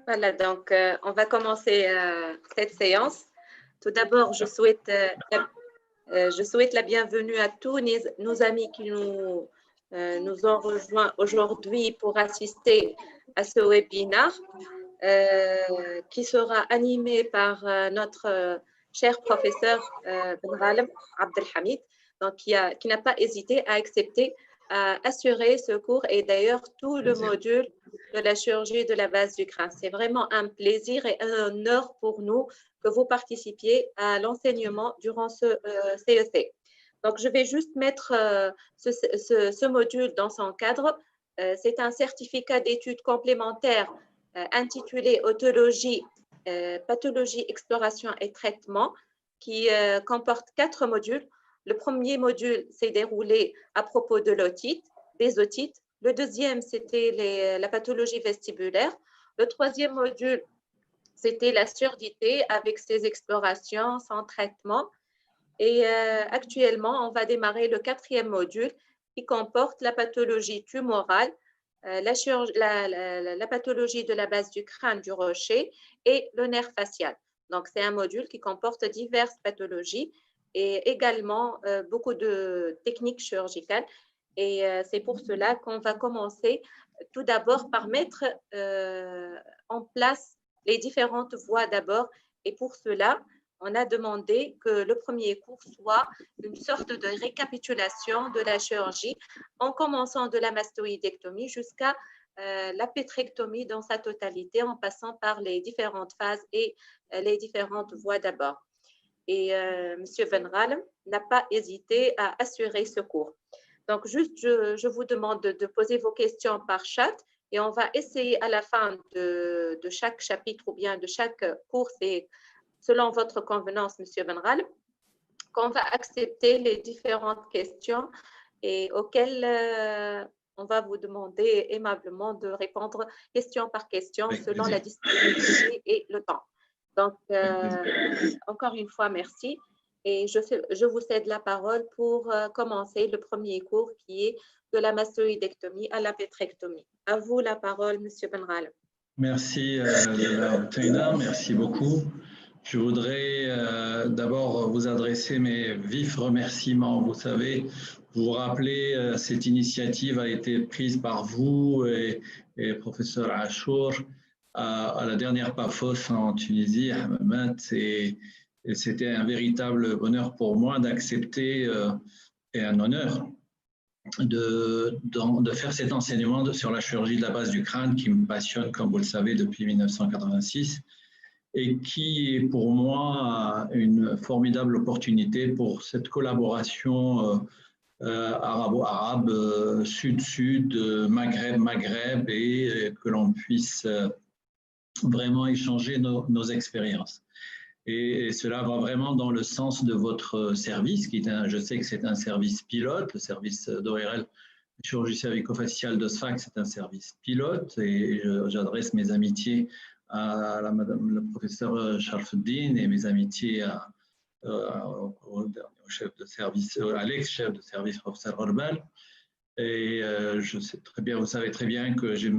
Voilà, donc on va commencer cette séance. Tout d'abord, je souhaite la bienvenue à tous nos amis qui nous ont rejoints aujourd'hui pour assister à ce webinaire qui sera animé par notre cher professeur Benralem Abdelhamid, donc qui n'a pas hésité à accepter à assurer ce cours et d'ailleurs tout le module de la chirurgie de la base du crâne. C'est vraiment un plaisir et un honneur pour nous que vous participiez à l'enseignement durant ce CEC. Donc, je vais juste mettre ce module dans son cadre. C'est un certificat d'études complémentaires intitulé Otologie, pathologie, exploration et traitement qui comporte 4 modules. Le premier module s'est déroulé à propos de l'otite, des otites. Le deuxième, c'était la pathologie vestibulaire. Le troisième module, c'était la surdité avec ses explorations, son traitement. Et actuellement, on va démarrer le 4e module qui comporte la pathologie tumorale, la pathologie de la base du crâne du rocher et le nerf facial. Donc, c'est un module qui comporte diverses pathologies et également beaucoup de techniques chirurgicales. Et c'est pour cela qu'on va commencer tout d'abord par mettre en place les différentes voies d'abord. Et pour cela, on a demandé que le premier cours soit une sorte de récapitulation de la chirurgie en commençant de la mastoïdectomie jusqu'à la pétrectomie dans sa totalité en passant par les différentes phases et les différentes voies d'abord. Et M. Benralem n'a pas hésité à assurer ce cours. Donc, juste, je vous demande de poser vos questions par chat et on va essayer à la fin de chaque chapitre ou bien de chaque cours, c'est selon votre convenance, M. Benralem, qu'on va accepter les différentes questions et auxquelles on va vous demander aimablement de répondre question par question selon la disponibilité et le temps. Donc, encore une fois, merci. Et je vous cède la parole pour commencer le premier cours qui est de la mastoïdectomie à la pétrectomie. À vous la parole, M. Benralem. Merci, Taina, merci beaucoup. Je voudrais d'abord vous adresser mes vifs remerciements. Vous savez, vous vous rappelez, cette initiative a été prise par vous et professeur Achour à la dernière PAFOS en Tunisie, à Hammamet, et c'était un véritable bonheur pour moi d'accepter et un honneur de faire cet enseignement sur la chirurgie de la base du crâne qui me passionne, comme vous le savez, depuis 1986 et qui est pour moi une formidable opportunité pour cette collaboration arabo-arabe, sud-sud, Maghreb-Maghreb et que l'on puisse vraiment échanger nos expériences. Et cela va vraiment dans le sens de votre service, qui est je sais que c'est un service pilote, le service d'ORL, chirurgie cervico-faciale de SFAC, c'est un service pilote, et j'adresse mes amitiés à madame le professeur Sharfuddin et mes amitiés au chef de service, à l'ex-chef de service, professeur Orbal. Et je sais très bien, vous savez très bien que j'ai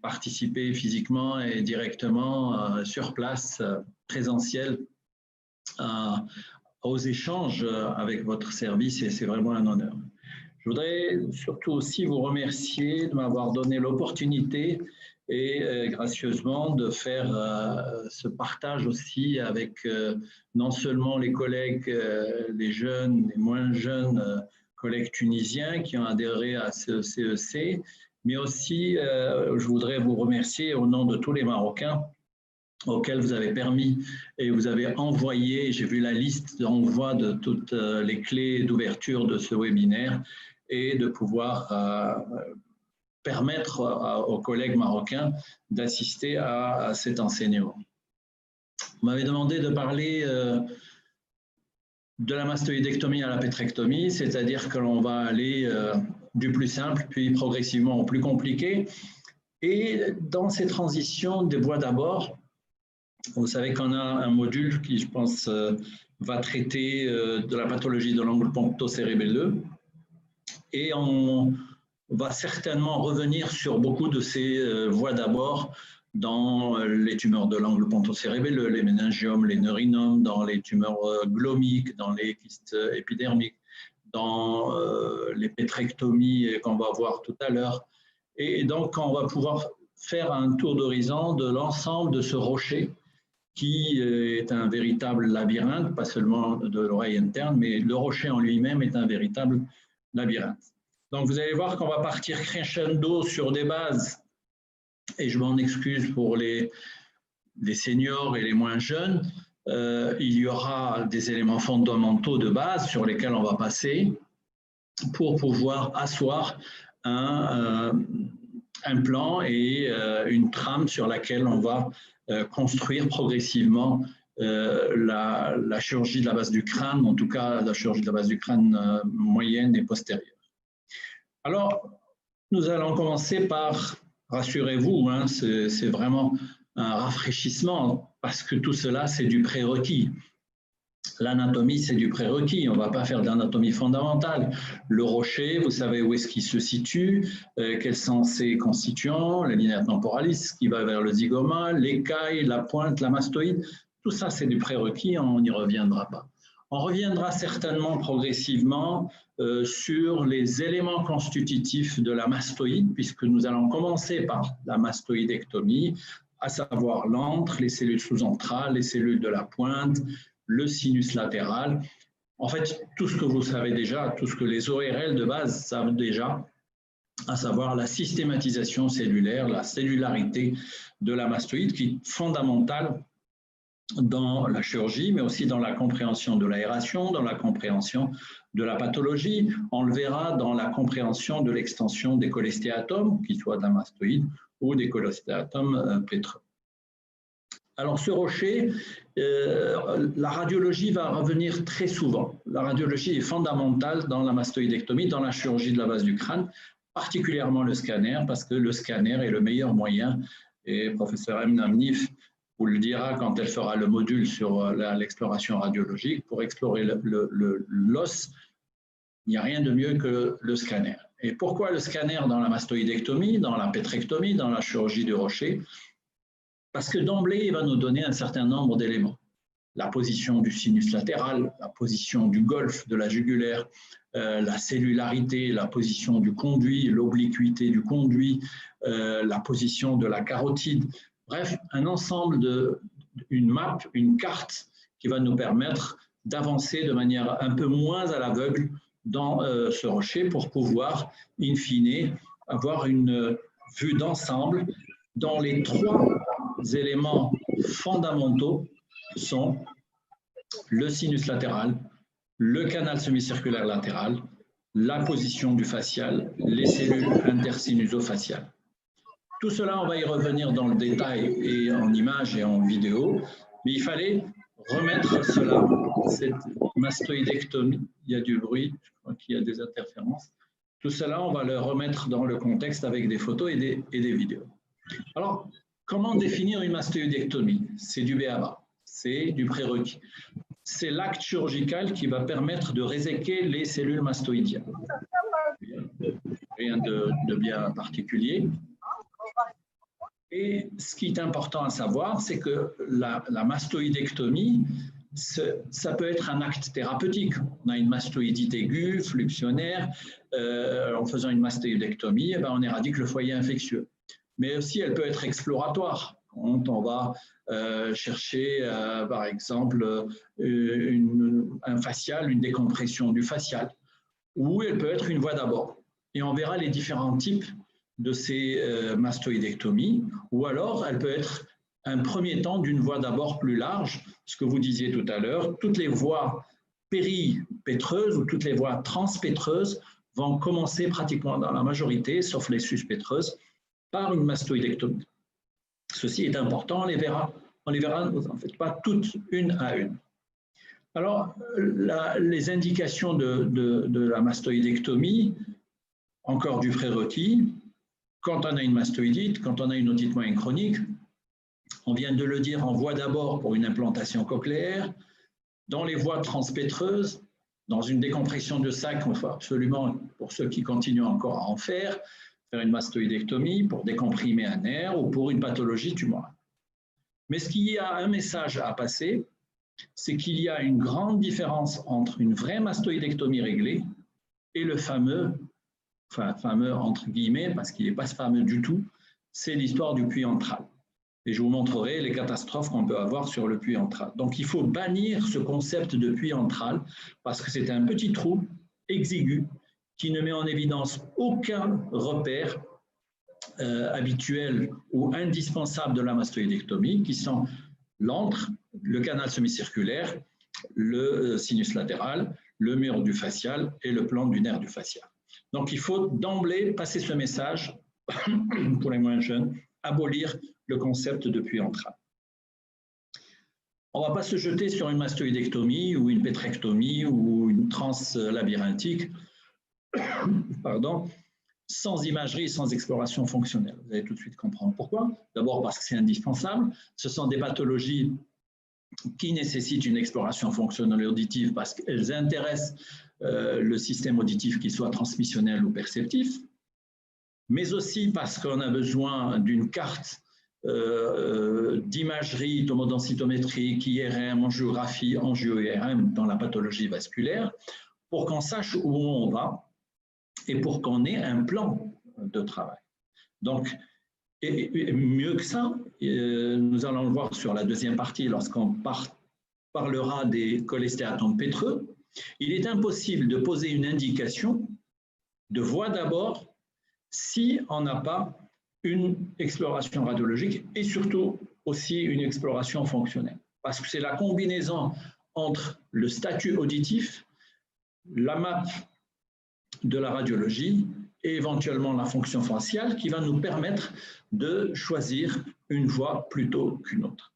participé physiquement et directement sur place, présentiel, aux échanges avec votre service, et c'est vraiment un honneur. Je voudrais surtout aussi vous remercier de m'avoir donné l'opportunité et gracieusement de faire ce partage aussi avec non seulement les collègues, les jeunes, les moins jeunes collègues tunisiens qui ont adhéré à ce CEC, mais aussi je voudrais vous remercier au nom de tous les Marocains auxquels vous avez permis et vous avez envoyé, j'ai vu la liste d'envoi de toutes les clés d'ouverture de ce webinaire et de pouvoir permettre aux collègues marocains d'assister à cet enseignement. Vous m'avez demandé de parler de la mastoïdectomie à la pétrectomie, c'est-à-dire que l'on va aller du plus simple, puis progressivement au plus compliqué. Et dans ces transitions des voies d'abord, vous savez qu'on a un module qui, je pense, va traiter de la pathologie de l'angle poncto-cérébelleux. Et on va certainement revenir sur beaucoup de ces voies d'abord dans les tumeurs de l'angle pontocérébelleux, les méningiomes, les neurinomes, dans les tumeurs glomiques, dans les kystes épidermiques, dans les pétrectomies qu'on va voir tout à l'heure. Et donc, on va pouvoir faire un tour d'horizon de l'ensemble de ce rocher qui est un véritable labyrinthe, pas seulement de l'oreille interne, mais le rocher en lui-même est un véritable labyrinthe. Donc, vous allez voir qu'on va partir crescendo sur des bases, et je m'en excuse pour les seniors et les moins jeunes, il y aura des éléments fondamentaux de base sur lesquels on va passer pour pouvoir asseoir un plan et une trame sur laquelle on va construire progressivement la chirurgie de la base du crâne, en tout cas la chirurgie de la base du crâne moyenne et postérieure. Alors, nous allons commencer par, rassurez-vous, hein, c'est vraiment un rafraîchissement parce que tout cela, c'est du prérequis. L'anatomie, c'est du prérequis. On ne va pas faire d'anatomie fondamentale. Le rocher, vous savez où est-ce qu'il se situe, quels sont ses constituants, la linéaire temporalis qui va vers le zygoma, l'écaille, la pointe, la mastoïde. Tout ça, c'est du prérequis, on n'y reviendra pas. On reviendra certainement progressivement sur les éléments constitutifs de la mastoïde, puisque nous allons commencer par la mastoïdectomie, à savoir l'antre, les cellules sous-antrales, les cellules de la pointe, le sinus latéral. En fait, tout ce que vous savez déjà, tout ce que les ORL de base savent déjà, à savoir la systématisation cellulaire, la cellularité de la mastoïde, qui est fondamentale dans la chirurgie, mais aussi dans la compréhension de l'aération, dans la compréhension de la pathologie. On le verra dans la compréhension de l'extension des cholestéatomes, qu'ils soient de la mastoïde ou des cholestéatomes pétreux. Alors, ce rocher, la radiologie va revenir très souvent. La radiologie est fondamentale dans la mastoïdectomie, dans la chirurgie de la base du crâne, particulièrement le scanner, parce que le scanner est le meilleur moyen, et professeur M. Namnif vous le dira quand elle fera le module sur l'exploration radiologique, pour explorer l'os, il n'y a rien de mieux que le scanner. Et pourquoi le scanner dans la mastoïdectomie, dans la pétrectomie, dans la chirurgie du rocher? Parce que d'emblée, il va nous donner un certain nombre d'éléments. La position du sinus latéral, la position du golfe de la jugulaire, la cellularité, la position du conduit, l'obliquité du conduit, la position de la carotide. Bref, un ensemble une map, une carte qui va nous permettre d'avancer de manière un peu moins à l'aveugle dans ce rocher pour pouvoir, in fine, avoir une vue d'ensemble dont les trois éléments fondamentaux sont le sinus latéral, le canal semi-circulaire latéral, la position du facial, les cellules intersinusofaciales. Tout cela, on va y revenir dans le détail et en images et en vidéo, mais il fallait remettre cela, cette mastoïdectomie, il y a du bruit, je crois qu'il y a des interférences. Tout cela, on va le remettre dans le contexte avec des photos et des vidéos. Alors, comment définir une mastoïdectomie? C'est du b.a.-ba, c'est du prérequis. C'est l'acte chirurgical qui va permettre de réséquer les cellules mastoïdiennes. Rien de bien particulier. Et ce qui est important à savoir, c'est que la mastoïdectomie, ça peut être un acte thérapeutique. On a une mastoïdite aiguë, fluxionnaire. En faisant une mastoïdectomie, on éradique le foyer infectieux. Mais aussi, elle peut être exploratoire. Quand on va chercher, par exemple, un facial, une décompression du facial. Ou elle peut être une voie d'abord. Et on verra les différents types de ces mastoïdectomies, ou alors elle peut être un premier temps d'une voie d'abord plus large, ce que vous disiez tout à l'heure, toutes les voies péripétreuses ou toutes les voies transpétreuses vont commencer pratiquement dans la majorité, sauf les suspétreuses, par une mastoïdectomie. Ceci est important, on les verra, vous n'en faites pas toutes une à une. Alors, les indications de la mastoïdectomie, encore du prérequis. Quand on a une mastoïdite, quand on a une otite moyenne chronique, on vient de le dire, on voit d'abord pour une implantation cochléaire, dans les voies transpétreuses, dans une décompression de sac, il faut absolument, pour ceux qui continuent encore à en faire, faire une mastoïdectomie pour décomprimer un nerf ou pour une pathologie tumorale. Mais ce qu'il y a un message à passer, c'est qu'il y a une grande différence entre une vraie mastoïdectomie réglée et le fameux entre guillemets, parce qu'il n'est pas fameux du tout, c'est l'histoire du puits antral. Et je vous montrerai les catastrophes qu'on peut avoir sur le puits antral. Donc, il faut bannir ce concept de puits antral parce que c'est un petit trou exigu qui ne met en évidence aucun repère habituel ou indispensable de la mastoïdectomie, qui sont l'antre, le canal semi-circulaire, le sinus latéral, le mur du facial et le plan du nerf du facial. Donc, il faut d'emblée passer ce message pour les moins jeunes, abolir le concept de puits antral. On ne va pas se jeter sur une mastoïdectomie ou une pétrectomie ou une translabyrinthique, pardon, sans imagerie, sans exploration fonctionnelle. Vous allez tout de suite comprendre pourquoi. D'abord parce que c'est indispensable. Ce sont des pathologies qui nécessitent une exploration fonctionnelle auditive parce qu'elles intéressent le système auditif, qu'il soit transmissionnel ou perceptif, mais aussi parce qu'on a besoin d'une carte d'imagerie tomodensitométrique, IRM, angiographie, angio-IRM dans la pathologie vasculaire, pour qu'on sache où on va et pour qu'on ait un plan de travail. Donc, et mieux que ça, nous allons le voir sur la deuxième partie lorsqu'on parlera des cholestéatomes pétreux, il est impossible de poser une indication de voir d'abord si on n'a pas une exploration radiologique et surtout aussi une exploration fonctionnelle. Parce que c'est la combinaison entre le statut auditif, la map de la radiologie et éventuellement la fonction faciale qui va nous permettre de choisir une voie plutôt qu'une autre.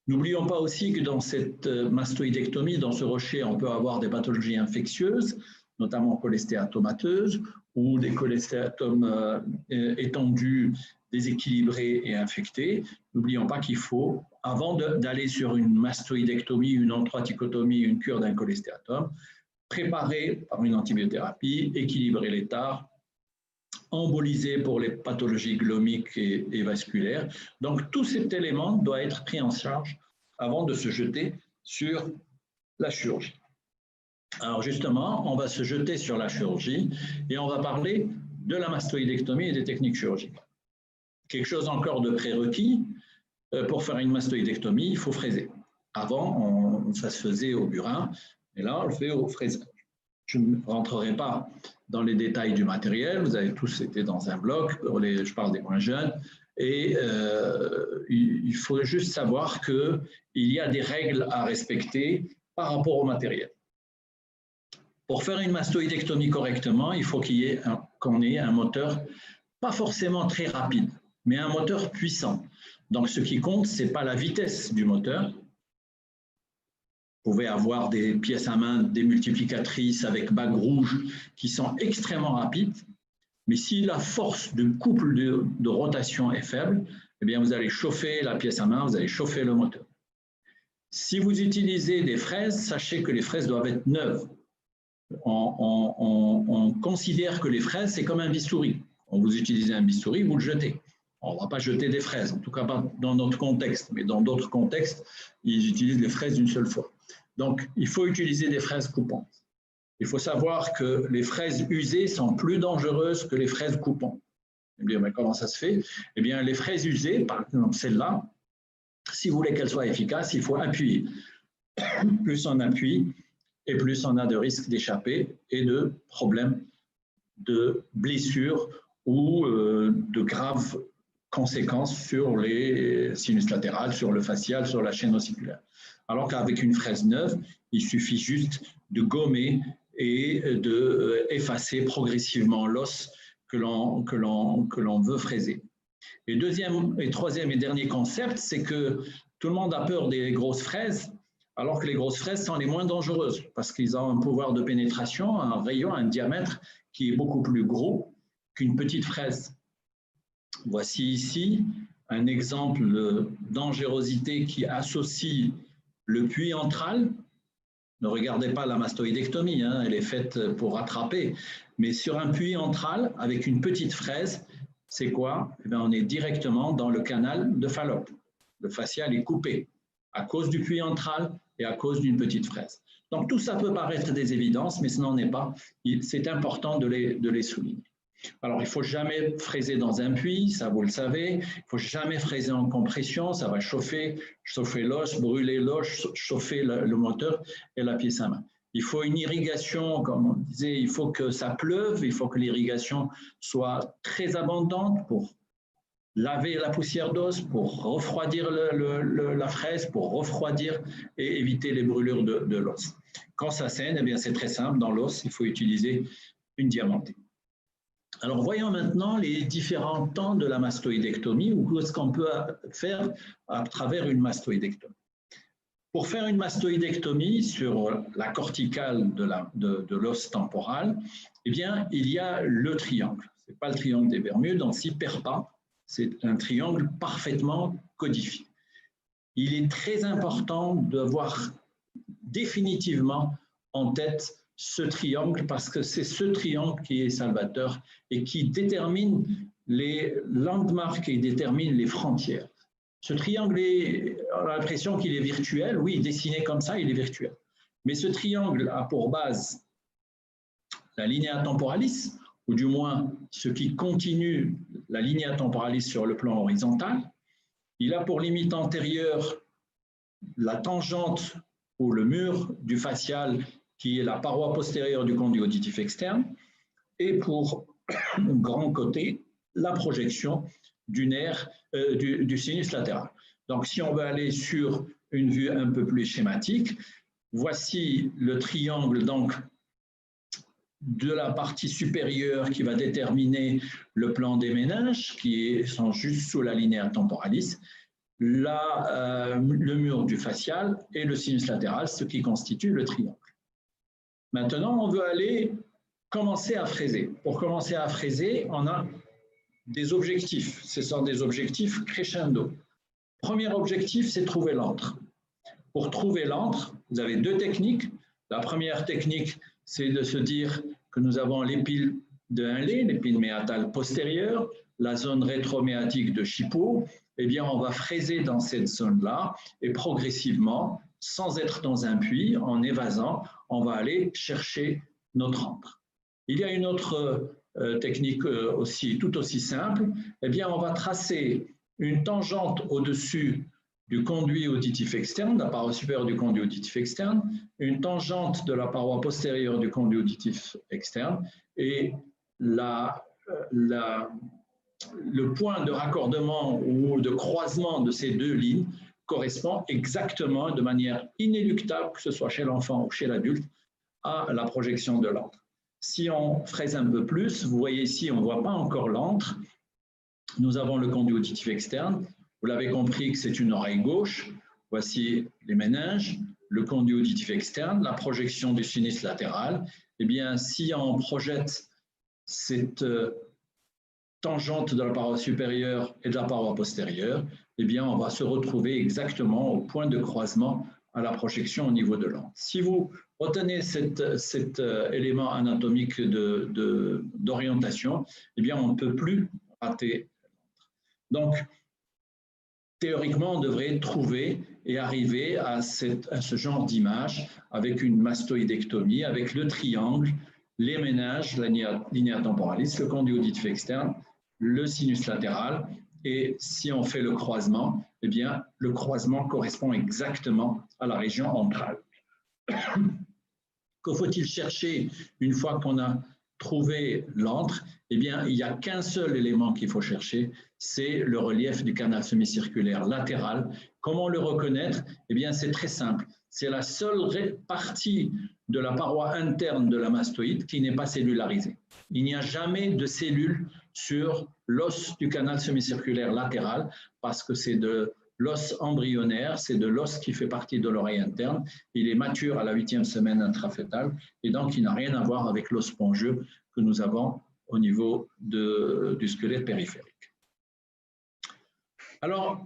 N'oublions pas aussi que dans cette mastoïdectomie, dans ce rocher, on peut avoir des pathologies infectieuses, notamment cholestéatomateuses ou des cholestéatomes étendus, déséquilibrés et infectés. N'oublions pas qu'il faut, avant d'aller sur une mastoïdectomie, une anthracicotomie, une cure d'un cholestéatome, préparer par une antibiothérapie, équilibrer les tares, emboliser pour les pathologies glomiques et vasculaires. Donc, tout cet élément doit être pris en charge avant de se jeter sur la chirurgie. Alors justement, on va se jeter sur la chirurgie et on va parler de la mastoïdectomie et des techniques chirurgicales. Quelque chose encore de prérequis, pour faire une mastoïdectomie, il faut fraiser. Avant, ça se faisait au burin, et là, on le fait au fraisage. Je ne rentrerai pas dans les détails du matériel, vous avez tous été dans un bloc, je parle des moins jeunes, et il faut juste savoir qu'il y a des règles à respecter par rapport au matériel. Pour faire une mastoïdectomie correctement, il faut qu'on ait un moteur pas forcément très rapide, mais un moteur puissant. Donc ce qui compte, ce n'est pas la vitesse du moteur. Vous pouvez avoir des pièces à main démultiplicatrices avec bague rouge qui sont extrêmement rapides, mais si la force du couple de rotation est faible, eh bien vous allez chauffer la pièce à main, vous allez chauffer le moteur. Si vous utilisez des fraises, sachez que les fraises doivent être neuves. On considère que les fraises, c'est comme un bistouri. Quand vous utilisez un bistouri, vous le jetez. On ne va pas jeter des fraises, en tout cas pas dans notre contexte, mais dans d'autres contextes, ils utilisent les fraises une seule fois. Donc, il faut utiliser des fraises coupantes. Il faut savoir que les fraises usées sont plus dangereuses que les fraises coupantes. Eh bien, comment ça se fait? Eh bien, les fraises usées, par exemple celle-là, si vous voulez qu'elle soit efficace, il faut appuyer. Plus on appuie, et plus on a de risques d'échapper et de problèmes de blessures ou de graves conséquences sur les sinus latérales, sur le facial, sur la chaîne ossiculaire. Alors qu'avec une fraise neuve, il suffit juste de gommer et d'effacer progressivement l'os que l'on veut fraiser. Et deuxième et troisième et dernier concept, c'est que tout le monde a peur des grosses fraises, alors que les grosses fraises sont les moins dangereuses parce qu'ils ont un pouvoir de pénétration, un rayon, un diamètre qui est beaucoup plus gros qu'une petite fraise. Voici ici un exemple de dangerosité qui associe le puits antral. Ne regardez pas la mastoïdectomie, hein, elle est faite pour rattraper, mais sur un puits antral avec une petite fraise, c'est quoi? Eh bien, on est directement dans le canal de Fallope. Le fascial est coupé à cause du puits antral et à cause d'une petite fraise. Donc, tout ça peut paraître des évidences, mais ce n'en est pas. C'est important de les souligner. Alors, il ne faut jamais fraiser dans un puits, ça vous le savez. Il ne faut jamais fraiser en compression, ça va chauffer l'os, brûler l'os, chauffer le moteur et la pièce à main. Il faut une irrigation, comme on disait, il faut que ça pleuve, il faut que l'irrigation soit très abondante pour laver la poussière d'os, pour refroidir la fraise, pour refroidir et éviter les brûlures de l'os. Quand ça saigne, eh bien c'est très simple, dans l'os, il faut utiliser une diamantée. Alors, voyons maintenant les différents temps de la mastoïdectomie ou ce qu'on peut faire à travers une mastoïdectomie. Pour faire une mastoïdectomie sur la corticale de l'os temporal, eh bien, il y a le triangle. Ce n'est pas le triangle des Bermudes, on ne s'y perd pas. C'est un triangle parfaitement codifié. Il est très important d'avoir définitivement en tête ce triangle parce que c'est ce triangle qui est salvateur et qui détermine les landmarks et détermine les frontières. Ce triangle, on a l'impression qu'il est virtuel. Oui, dessiné comme ça, il est virtuel. Mais ce triangle a pour base la linea temporalis, ou du moins ce qui continue la linea temporalis sur le plan horizontal. Il a pour limite antérieure la tangente ou le mur du fascial qui est la paroi postérieure du conduit auditif externe, et pour grand côté, la projection du nerf, du sinus latéral. Donc, si on veut aller sur une vue un peu plus schématique, voici le triangle donc, de la partie supérieure qui va déterminer le plan des méninges, qui sont juste sous la linea temporalis, le mur du fascial et le sinus latéral, ce qui constitue le triangle. Maintenant, on veut aller commencer à fraiser. Pour commencer à fraiser, on a des objectifs. Ce sont des objectifs crescendo. Premier objectif, c'est trouver l'antre. Pour trouver l'antre, vous avez deux techniques. La première technique, c'est de se dire que nous avons l'épine de Henle, l'épine méatale postérieure, la zone rétroméatique de Chipeau. Eh bien, on va fraiser dans cette zone-là et progressivement, sans être dans un puits, en évasant, on va aller chercher notre antre. Il y a une autre technique tout aussi simple. Eh bien, on va tracer une tangente au-dessus du conduit auditif externe, de la paroi supérieure du conduit auditif externe, une tangente de la paroi postérieure du conduit auditif externe et le point de raccordement ou de croisement de ces deux lignes correspond exactement de manière inéluctable, que ce soit chez l'enfant ou chez l'adulte, à la projection de l'antre. Si on fraise un peu plus, vous voyez ici, on ne voit pas encore l'antre. Nous avons le conduit auditif externe. Vous l'avez compris que c'est une oreille gauche. Voici les méninges, le conduit auditif externe, la projection du sinus latéral. Eh bien, si on projette cette tangente de la paroi supérieure et de la paroi postérieure, eh bien, on va se retrouver exactement au point de croisement à la projection au niveau de l'antre. Si vous retenez cet élément anatomique d'orientation, eh bien, on ne peut plus rater l'antre. Donc, théoriquement, on devrait trouver et arriver à ce genre d'image avec une mastoïdectomie, avec le triangle, les méninges, la linea temporalis, le conduit auditif externe, le sinus latéral. Et si on fait le croisement, eh bien, le croisement correspond exactement à la région antrale. Que faut-il chercher une fois qu'on a trouvé l'antre? Eh bien, il n'y a qu'un seul élément qu'il faut chercher, c'est le relief du canal semi-circulaire latéral. Comment le reconnaître? Eh bien, c'est très simple. C'est la seule partie de la paroi interne de la mastoïde qui n'est pas cellularisée. Il n'y a jamais de cellules sur l'os du canal semi-circulaire latéral parce que c'est de l'os embryonnaire, c'est de l'os qui fait partie de l'oreille interne. Il est mature à la 8e semaine intrafœtale et donc il n'a rien à voir avec l'os spongieux que nous avons au niveau du squelette périphérique. Alors,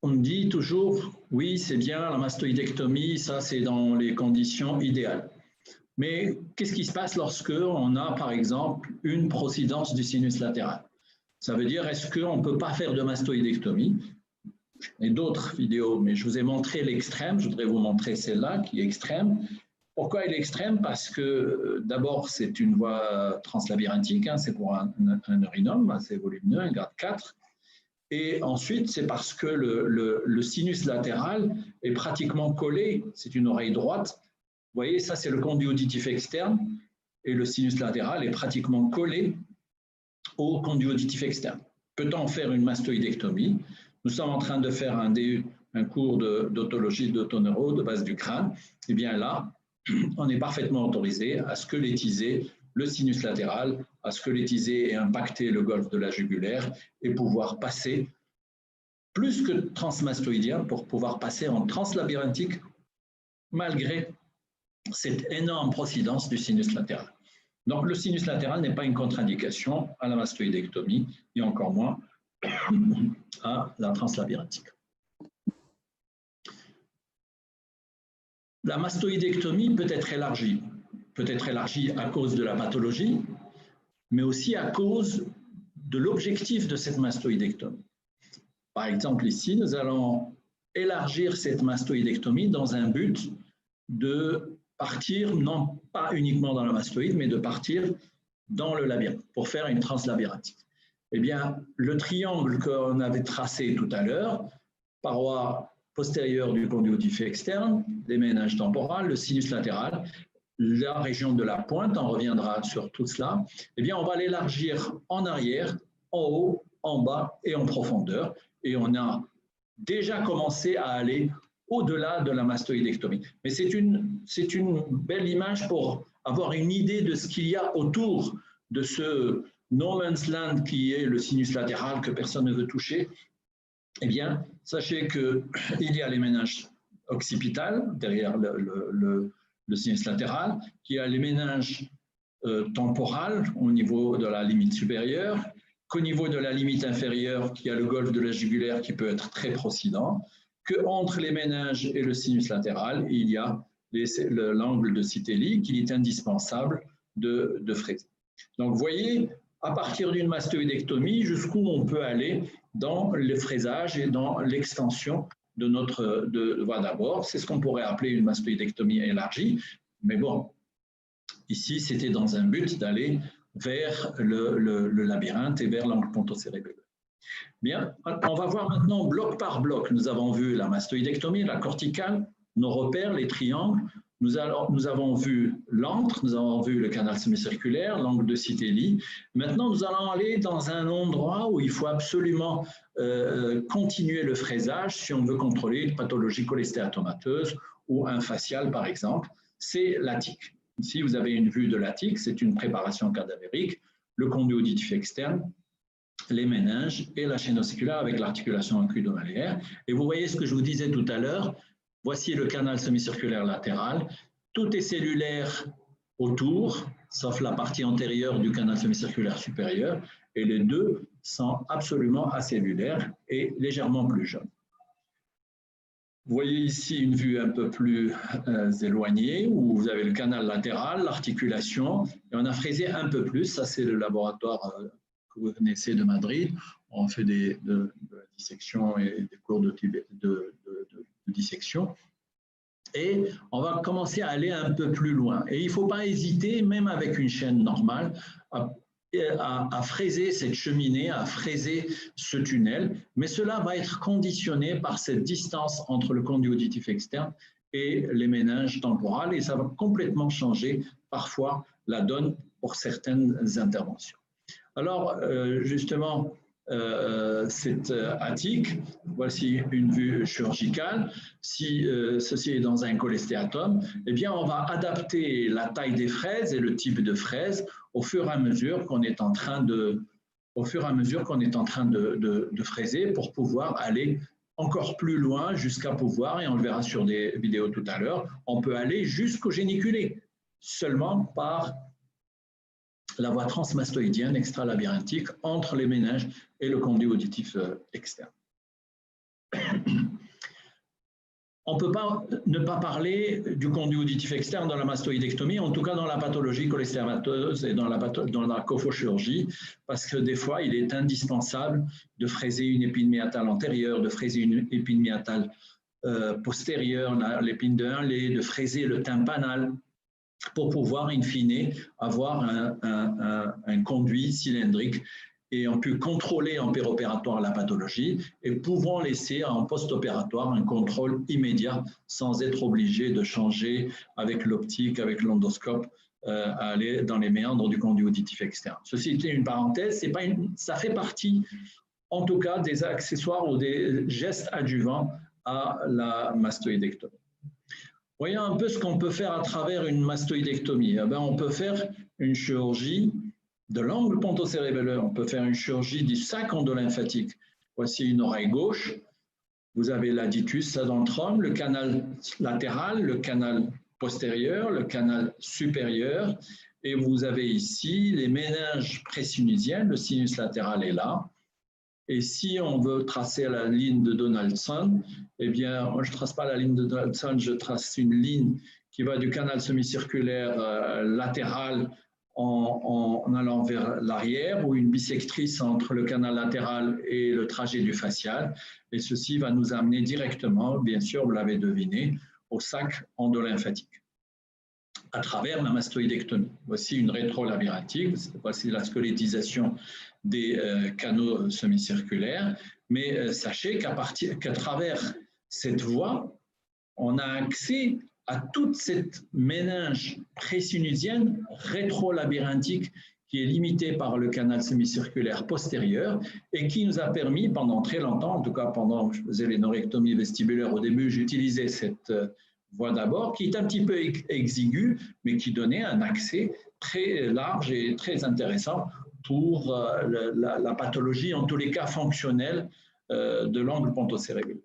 on dit toujours, oui, c'est bien, la mastoïdectomie, ça c'est dans les conditions idéales. Mais qu'est-ce qui se passe lorsque on a, par exemple, une procidence du sinus latéral? Ça veut dire, est-ce qu'on ne peut pas faire de mastoïdectomie? Et d'autres vidéos, mais je vous ai montré l'extrême, je voudrais vous montrer celle-là qui est extrême. Pourquoi elle est extrême? Parce que d'abord, c'est une voie translabyrinthique, hein, c'est pour un urinum assez volumineux, un grade 4. Et ensuite, c'est parce que le sinus latéral est pratiquement collé, c'est une oreille droite. Vous voyez, ça c'est le conduit auditif externe et le sinus latéral est pratiquement collé au conduit auditif externe. Peut-on faire une mastoïdectomie? Nous sommes en train de faire un DU, un cours d'otologie d'otoneuro de base du crâne. Et bien là, on est parfaitement autorisé à squelettiser le sinus latéral, à squelettiser et impacter le golfe de la jugulaire et pouvoir passer, plus que transmastoïdien, pour pouvoir passer en translabyrinthique malgré cette énorme procidence du sinus latéral. Donc le sinus latéral n'est pas une contre-indication à la mastoïdectomie et encore moins à la translabyrinthique. La mastoïdectomie peut être élargie à cause de la pathologie, mais aussi à cause de l'objectif de cette mastoïdectomie. Par exemple, ici, nous allons élargir cette mastoïdectomie dans un but de partir, non pas uniquement dans la mastoïde, mais de partir dans le labyrinthe pour faire une translabyrinthique. Eh bien, le triangle qu'on avait tracé tout à l'heure, paroi postérieure du conduit auditif externe, les méninges temporales, le sinus latéral, la région de la pointe, on reviendra sur tout cela, eh bien, on va l'élargir en arrière, en haut, en bas et en profondeur. Et on a déjà commencé à aller au-delà de la mastoïdectomie. Mais c'est une belle image pour avoir une idée de ce qu'il y a autour de ce no man's land qui est le sinus latéral que personne ne veut toucher. Eh bien, sachez qu'il y a les méninges occipitales derrière le sinus latéral, qu'il y a les méninges temporales au niveau de la limite supérieure, qu'au niveau de la limite inférieure, qu'il y a le golfe de la jugulaire qui peut être très procident, qu'entre les méninges et le sinus latéral, il y a l'angle de Citelli qu'il est indispensable de fraiser. Donc, vous voyez, à partir d'une mastoïdectomie, jusqu'où on peut aller dans le fraisage et dans l'extension de notre voie d'abord. C'est ce qu'on pourrait appeler une mastoïdectomie élargie. Mais bon, ici, c'était dans un but d'aller vers le labyrinthe et vers l'angle pontocérébelleux. Bien, on va voir maintenant bloc par bloc. Nous avons vu la mastoïdectomie, la corticale, nos repères, les triangles. Nous avons vu l'antre, nous avons vu le canal semi-circulaire, l'angle de Citelli. Maintenant, nous allons aller dans un endroit où il faut absolument continuer le fraisage si on veut contrôler une pathologie cholestéatomateuse ou un facial, par exemple. C'est l'attique. Ici, vous avez une vue de l'attique, c'est une préparation cadavérique, le conduit auditif externe, les méninges et la chaîne ossiculaire avec l'articulation accueil-domaliaire. Et vous voyez ce que je vous disais tout à l'heure, voici le canal semi-circulaire latéral, tout est cellulaire autour, sauf la partie antérieure du canal semi-circulaire supérieur, et les deux sont absolument acellulaires et légèrement plus jaunes. Vous voyez ici une vue un peu plus éloignée où vous avez le canal latéral, l'articulation, et on a fraisé un peu plus. Ça, c'est le laboratoire que vous connaissez de Madrid. On fait de la dissection et des cours de dissection. Et on va commencer à aller un peu plus loin. Et il ne faut pas hésiter, même avec une chaîne normale, à fraiser cette cheminée, à fraiser ce tunnel, mais cela va être conditionné par cette distance entre le conduit auditif externe et les méninges temporales, et ça va complètement changer parfois la donne pour certaines interventions. Alors, justement, cette attique, voici une vue chirurgicale. Si ceci est dans un cholestéatome, eh bien, on va adapter la taille des fraises et le type de fraise au fur et à mesure qu'on est en train de fraiser pour pouvoir aller encore plus loin jusqu'à pouvoir, et on le verra sur des vidéos tout à l'heure, on peut aller jusqu'au géniculé, seulement par la voie transmastoïdienne extralabyrinthique entre les méninges et le conduit auditif externe. on ne peut pas ne pas parler du conduit auditif externe dans la mastoïdectomie, en tout cas dans la pathologie cholestéramatoseuse et dans la cophochirurgie, parce que des fois, il est indispensable de fraiser une épine myatale antérieure, de fraiser une épine myatale postérieure, l'épine de Henle, de fraiser le tympanal, pour pouvoir, in fine, avoir un conduit cylindrique et on peut contrôler en péropératoire la pathologie et pouvons laisser en post-opératoire un contrôle immédiat sans être obligé de changer avec l'optique, avec l'endoscope, aller dans les méandres du conduit auditif externe. Ceci était une parenthèse, ça fait partie en tout cas des accessoires ou des gestes adjuvants à la mastoïdectomie. Voyons un peu ce qu'on peut faire à travers une mastoïdectomie. On peut faire une chirurgie de l'angle pontocérébelleux, on peut faire une chirurgie du sac endolymphatique. Voici une oreille gauche, vous avez l'aditus sadentrome, le canal latéral, le canal postérieur, le canal supérieur, et vous avez ici les méninges présinusiennes, le sinus latéral est là. Et si on veut tracer la ligne de Donaldson, eh bien, moi, je ne trace pas la ligne de Donaldson, je trace une ligne qui va du canal semi-circulaire latéral en allant vers l'arrière, ou une bissectrice entre le canal latéral et le trajet du facial. Et ceci va nous amener directement, bien sûr, vous l'avez deviné, au sac endolymphatique à travers la mastoïdectomie. Voici une rétrolabyrinthique, voici la squelettisation des canaux semi-circulaires, mais sachez qu'à travers cette voie, on a accès à toute cette méninge présinusienne rétrolabyrinthique qui est limitée par le canal semi-circulaire postérieur et qui nous a permis pendant très longtemps, en tout cas pendant que je faisais les neurectomies vestibulaires au début, j'utilisais cette voie d'abord, qui est un petit peu exiguë, mais qui donnait un accès très large et très intéressant pour la pathologie, en tous les cas fonctionnelle, de l'angle pontocérébelleux.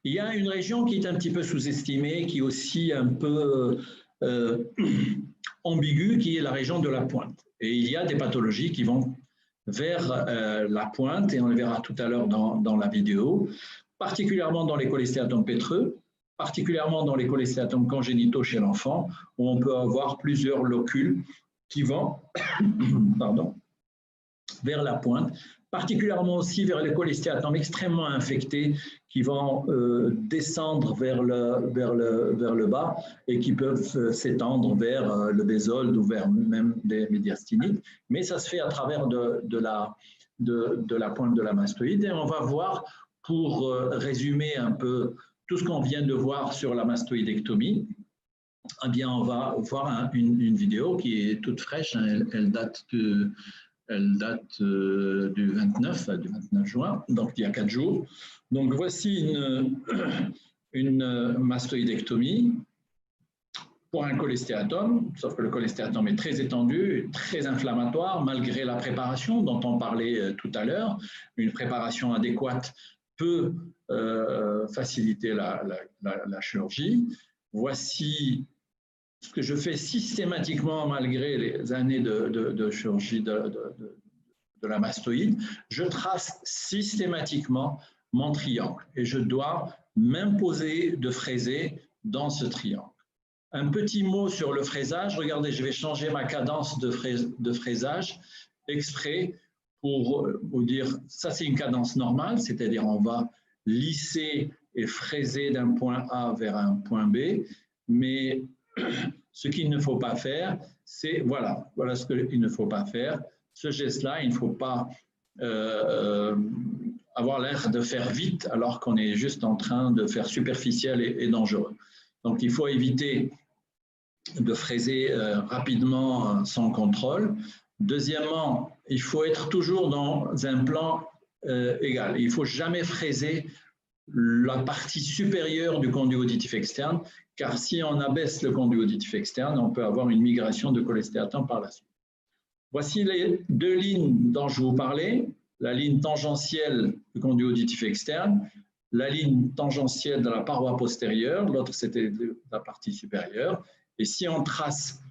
Il y a une région qui est un petit peu sous-estimée, qui est aussi un peu ambiguë, qui est la région de la pointe. Et il y a des pathologies qui vont vers la pointe, et on le verra tout à l'heure dans la vidéo, particulièrement dans les cholestéatomes pétreux, particulièrement dans les cholestéatomes congénitaux chez l'enfant, où on peut avoir plusieurs locules qui vont vers la pointe, particulièrement aussi vers les cholestéatomes extrêmement infectés qui vont descendre vers le bas et qui peuvent s'étendre vers le bézold ou vers même des médiastinites. Mais ça se fait à travers de la pointe de la mastoïde. Et on va voir, pour résumer un peu tout ce qu'on vient de voir sur la mastoïdectomie, eh bien, on va voir une vidéo qui est toute fraîche, hein, elle date du 29 juin, donc il y a 4 jours. Donc voici une mastoïdectomie pour un cholestéatome, sauf que le cholestéatome est très étendu, très inflammatoire, malgré la préparation dont on parlait tout à l'heure. Une préparation adéquate peut faciliter la chirurgie. Voici ce que je fais systématiquement malgré les années de chirurgie de la mastoïde. Je trace systématiquement mon triangle et je dois m'imposer de fraiser dans ce triangle. Un petit mot sur le fraisage. Regardez, je vais changer ma cadence de fraisage exprès pour vous dire, ça c'est une cadence normale, c'est-à-dire on va lisser et fraiser d'un point A vers un point B, mais ce qu'il ne faut pas faire, c'est, voilà ce qu'il ne faut pas faire. Ce geste-là, il ne faut pas avoir l'air de faire vite alors qu'on est juste en train de faire superficiel et dangereux. Donc, il faut éviter de fraiser rapidement sans contrôle. Deuxièmement, il faut être toujours dans un plan égal. Il ne faut jamais fraiser la partie supérieure du conduit auditif externe, car si on abaisse le conduit auditif externe, on peut avoir une migration de cholestéatome par la suite. Voici les deux lignes dont je vous parlais, la ligne tangentielle du conduit auditif externe, la ligne tangentielle de la paroi postérieure, l'autre c'était la partie supérieure. Et si on trace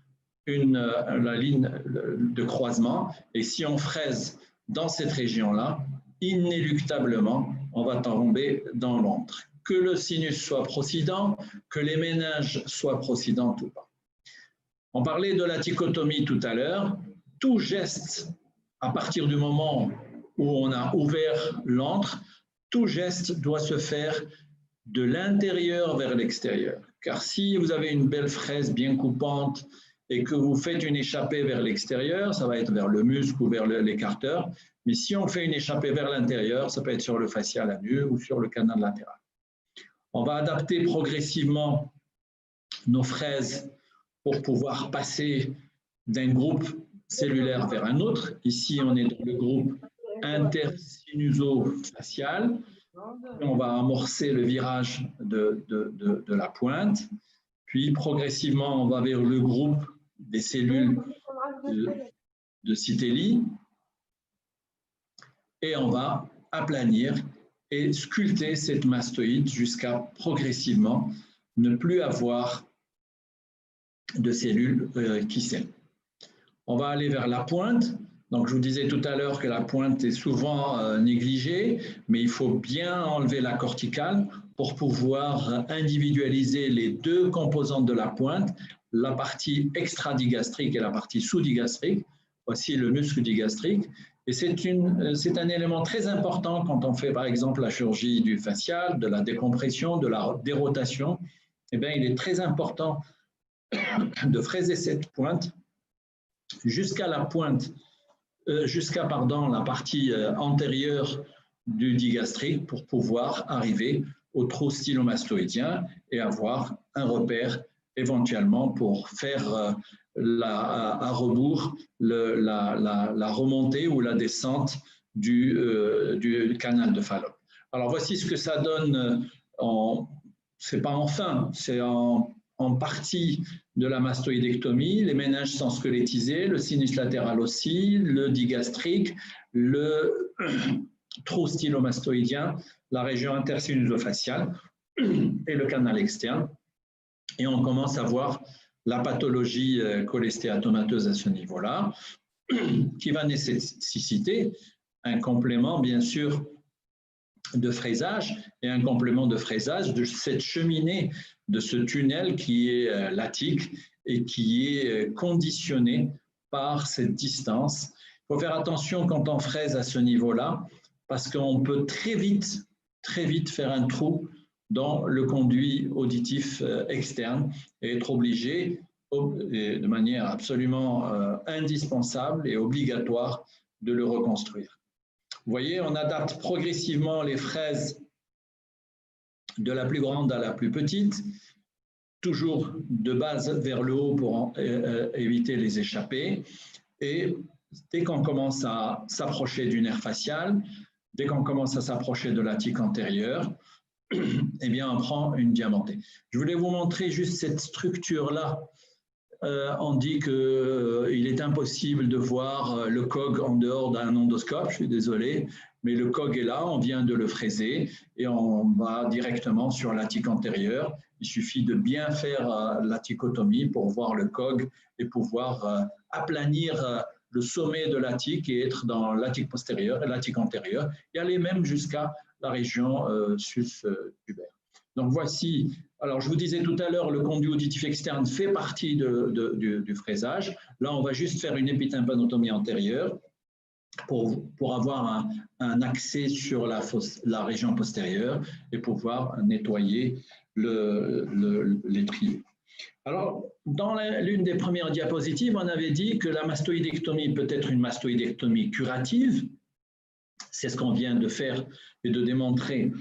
la ligne de croisement, et si on fraise dans cette région-là, inéluctablement, on va tomber dans l'antre. que le sinus soit procident, que les méninges soient procidents ou pas. On parlait de la dichotomie tout à l'heure. Tout geste, à partir du moment où on a ouvert l'antre, tout geste doit se faire de l'intérieur vers l'extérieur. Car si vous avez une belle fraise bien coupante et que vous faites une échappée vers l'extérieur, ça va être vers le muscle ou vers l'écarteur. Mais si on fait une échappée vers l'intérieur, ça peut être sur le fascial annule ou sur le canal latéral. On va adapter progressivement nos fraises pour pouvoir passer d'un groupe cellulaire vers un autre. Ici, on est dans le groupe intersinuso-facial. On va amorcer le virage de la pointe. Puis, progressivement, on va vers le groupe des cellules de Citelli. Et on va aplanir et sculpter cette mastoïde jusqu'à progressivement ne plus avoir de cellules qui saignent. On va aller vers la pointe. Donc, je vous disais tout à l'heure que la pointe est souvent négligée, mais il faut bien enlever la corticale pour pouvoir individualiser les deux composantes de la pointe, la partie extradigastrique et la partie sous-digastrique. Voici le muscle digastrique. Et c'est un élément très important quand on fait, par exemple, la chirurgie du facial, de la décompression, de la dérotation. Eh bien, il est très important de fraiser cette pointe jusqu'à la pointe, la partie antérieure du digastrique pour pouvoir arriver au trou stylomastoïdien et avoir un repère éventuellement pour faire à rebours la remontée ou la descente du canal de Fallope. Alors voici ce que ça donne, c'est pas en fin, c'est en partie de la mastoïdectomie. Les méninges sont squelettisés, le sinus latéral aussi, le digastrique, le trou stylomastoïdien, la région intersinusofaciale et le canal externe. Et on commence à voir la pathologie cholestéatomateuse à ce niveau-là, qui va nécessiter un complément, bien sûr, de fraisage et un complément de fraisage de cette cheminée, de ce tunnel qui est latique et qui est conditionné par cette distance. Il faut faire attention quand on fraise à ce niveau-là parce qu'on peut très vite faire un trou dans le conduit auditif externe et être obligé, de manière absolument indispensable et obligatoire, de le reconstruire. Vous voyez, on adapte progressivement les fraises de la plus grande à la plus petite, toujours de base vers le haut pour éviter les échappées. Et dès qu'on commence à s'approcher du nerf facial, dès qu'on commence à s'approcher de la tique antérieure, eh bien, on prend une diamantée. Je voulais vous montrer juste cette structure-là. On dit qu'il est impossible de voir le cog en dehors d'un endoscope, je suis désolé, mais le cog est là, on vient de le fraiser et on va directement sur la tique antérieure. Il suffit de bien faire la tichotomie pour voir le cog et pouvoir aplanir le sommet de la tique et être dans la tique postérieure et la tique antérieure et aller même jusqu'à la région sus-tubaire. Donc voici, alors je vous disais tout à l'heure, le conduit auditif externe fait partie du fraisage. Là, on va juste faire une épitympanotomie antérieure pour avoir un accès sur la région postérieure et pouvoir nettoyer l'étrier. Alors, dans l'une des premières diapositives, on avait dit que la mastoïdectomie peut être une mastoïdectomie curative. C'est ce qu'on vient de faire et de démontrer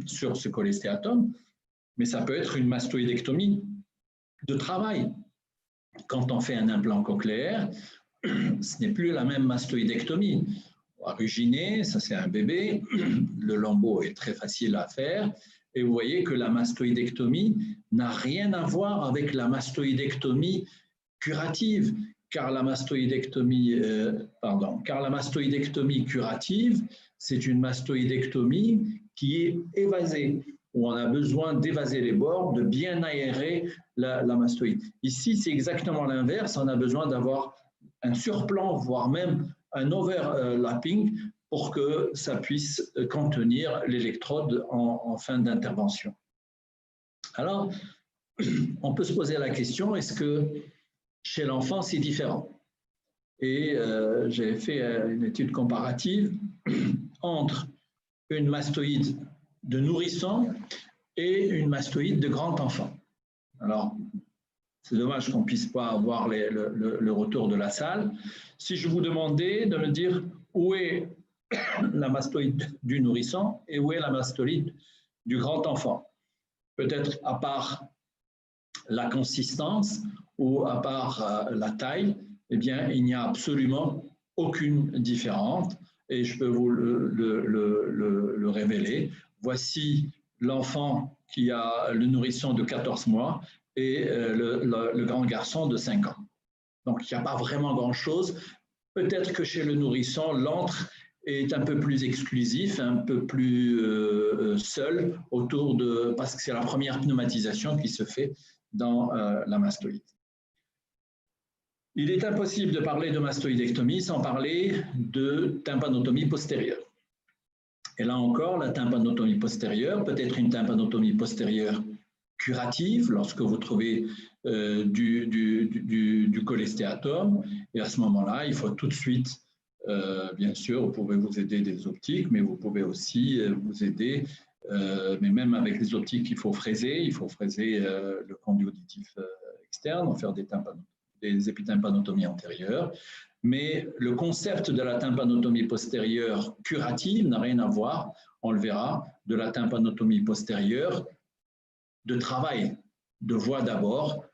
sur ce cholestéatome, mais ça peut être une mastoïdectomie de travail. Quand on fait un implant cochléaire, ce n'est plus la même mastoïdectomie. Originer, ça c'est un bébé, le lambeau est très facile à faire, et vous voyez que la mastoïdectomie n'a rien à voir avec la mastoïdectomie curative, car la mastoïdectomie curative, c'est une mastoïdectomie qui est évasée, où on a besoin d'évaser les bords, de bien aérer la mastoïde. Ici, c'est exactement l'inverse, on a besoin d'avoir un surplomb, voire même un overlapping pour que ça puisse contenir l'électrode en fin d'intervention. Alors, on peut se poser la question, est-ce que chez l'enfant, c'est différent? Et j'ai fait une étude comparative entre une mastoïde de nourrisson et une mastoïde de grand enfant. Alors, c'est dommage qu'on ne puisse pas avoir le retour de la salle. Si je vous demandais de me dire où est la mastoïde du nourrisson et où est la mastoïde du grand enfant, peut-être à part la consistance ou à part la taille, eh bien, il n'y a absolument aucune différence et je peux vous le révéler. Voici l'enfant qui a le nourrisson de 14 mois et le grand garçon de 5 ans. Donc, il n'y a pas vraiment grand-chose. Peut-être que chez le nourrisson, l'antre est un peu plus exclusif, un peu plus seul autour de… parce que c'est la première pneumatisation qui se fait dans la mastoïde. Il est impossible de parler de mastoïdectomie sans parler de tympanotomie postérieure. Et là encore, la tympanotomie postérieure peut être une tympanotomie postérieure curative lorsque vous trouvez du cholestéatome. Et à ce moment-là, il faut tout de suite, bien sûr, vous pouvez vous aider des optiques, mais vous pouvez aussi vous aider, mais même avec les optiques, il faut fraiser le conduit auditif externe, faire des épitympanotomies antérieures. Mais le concept de la tympanotomie postérieure curative n'a rien à voir, on le verra, de la tympanotomie postérieure de travail, de voie d'abord,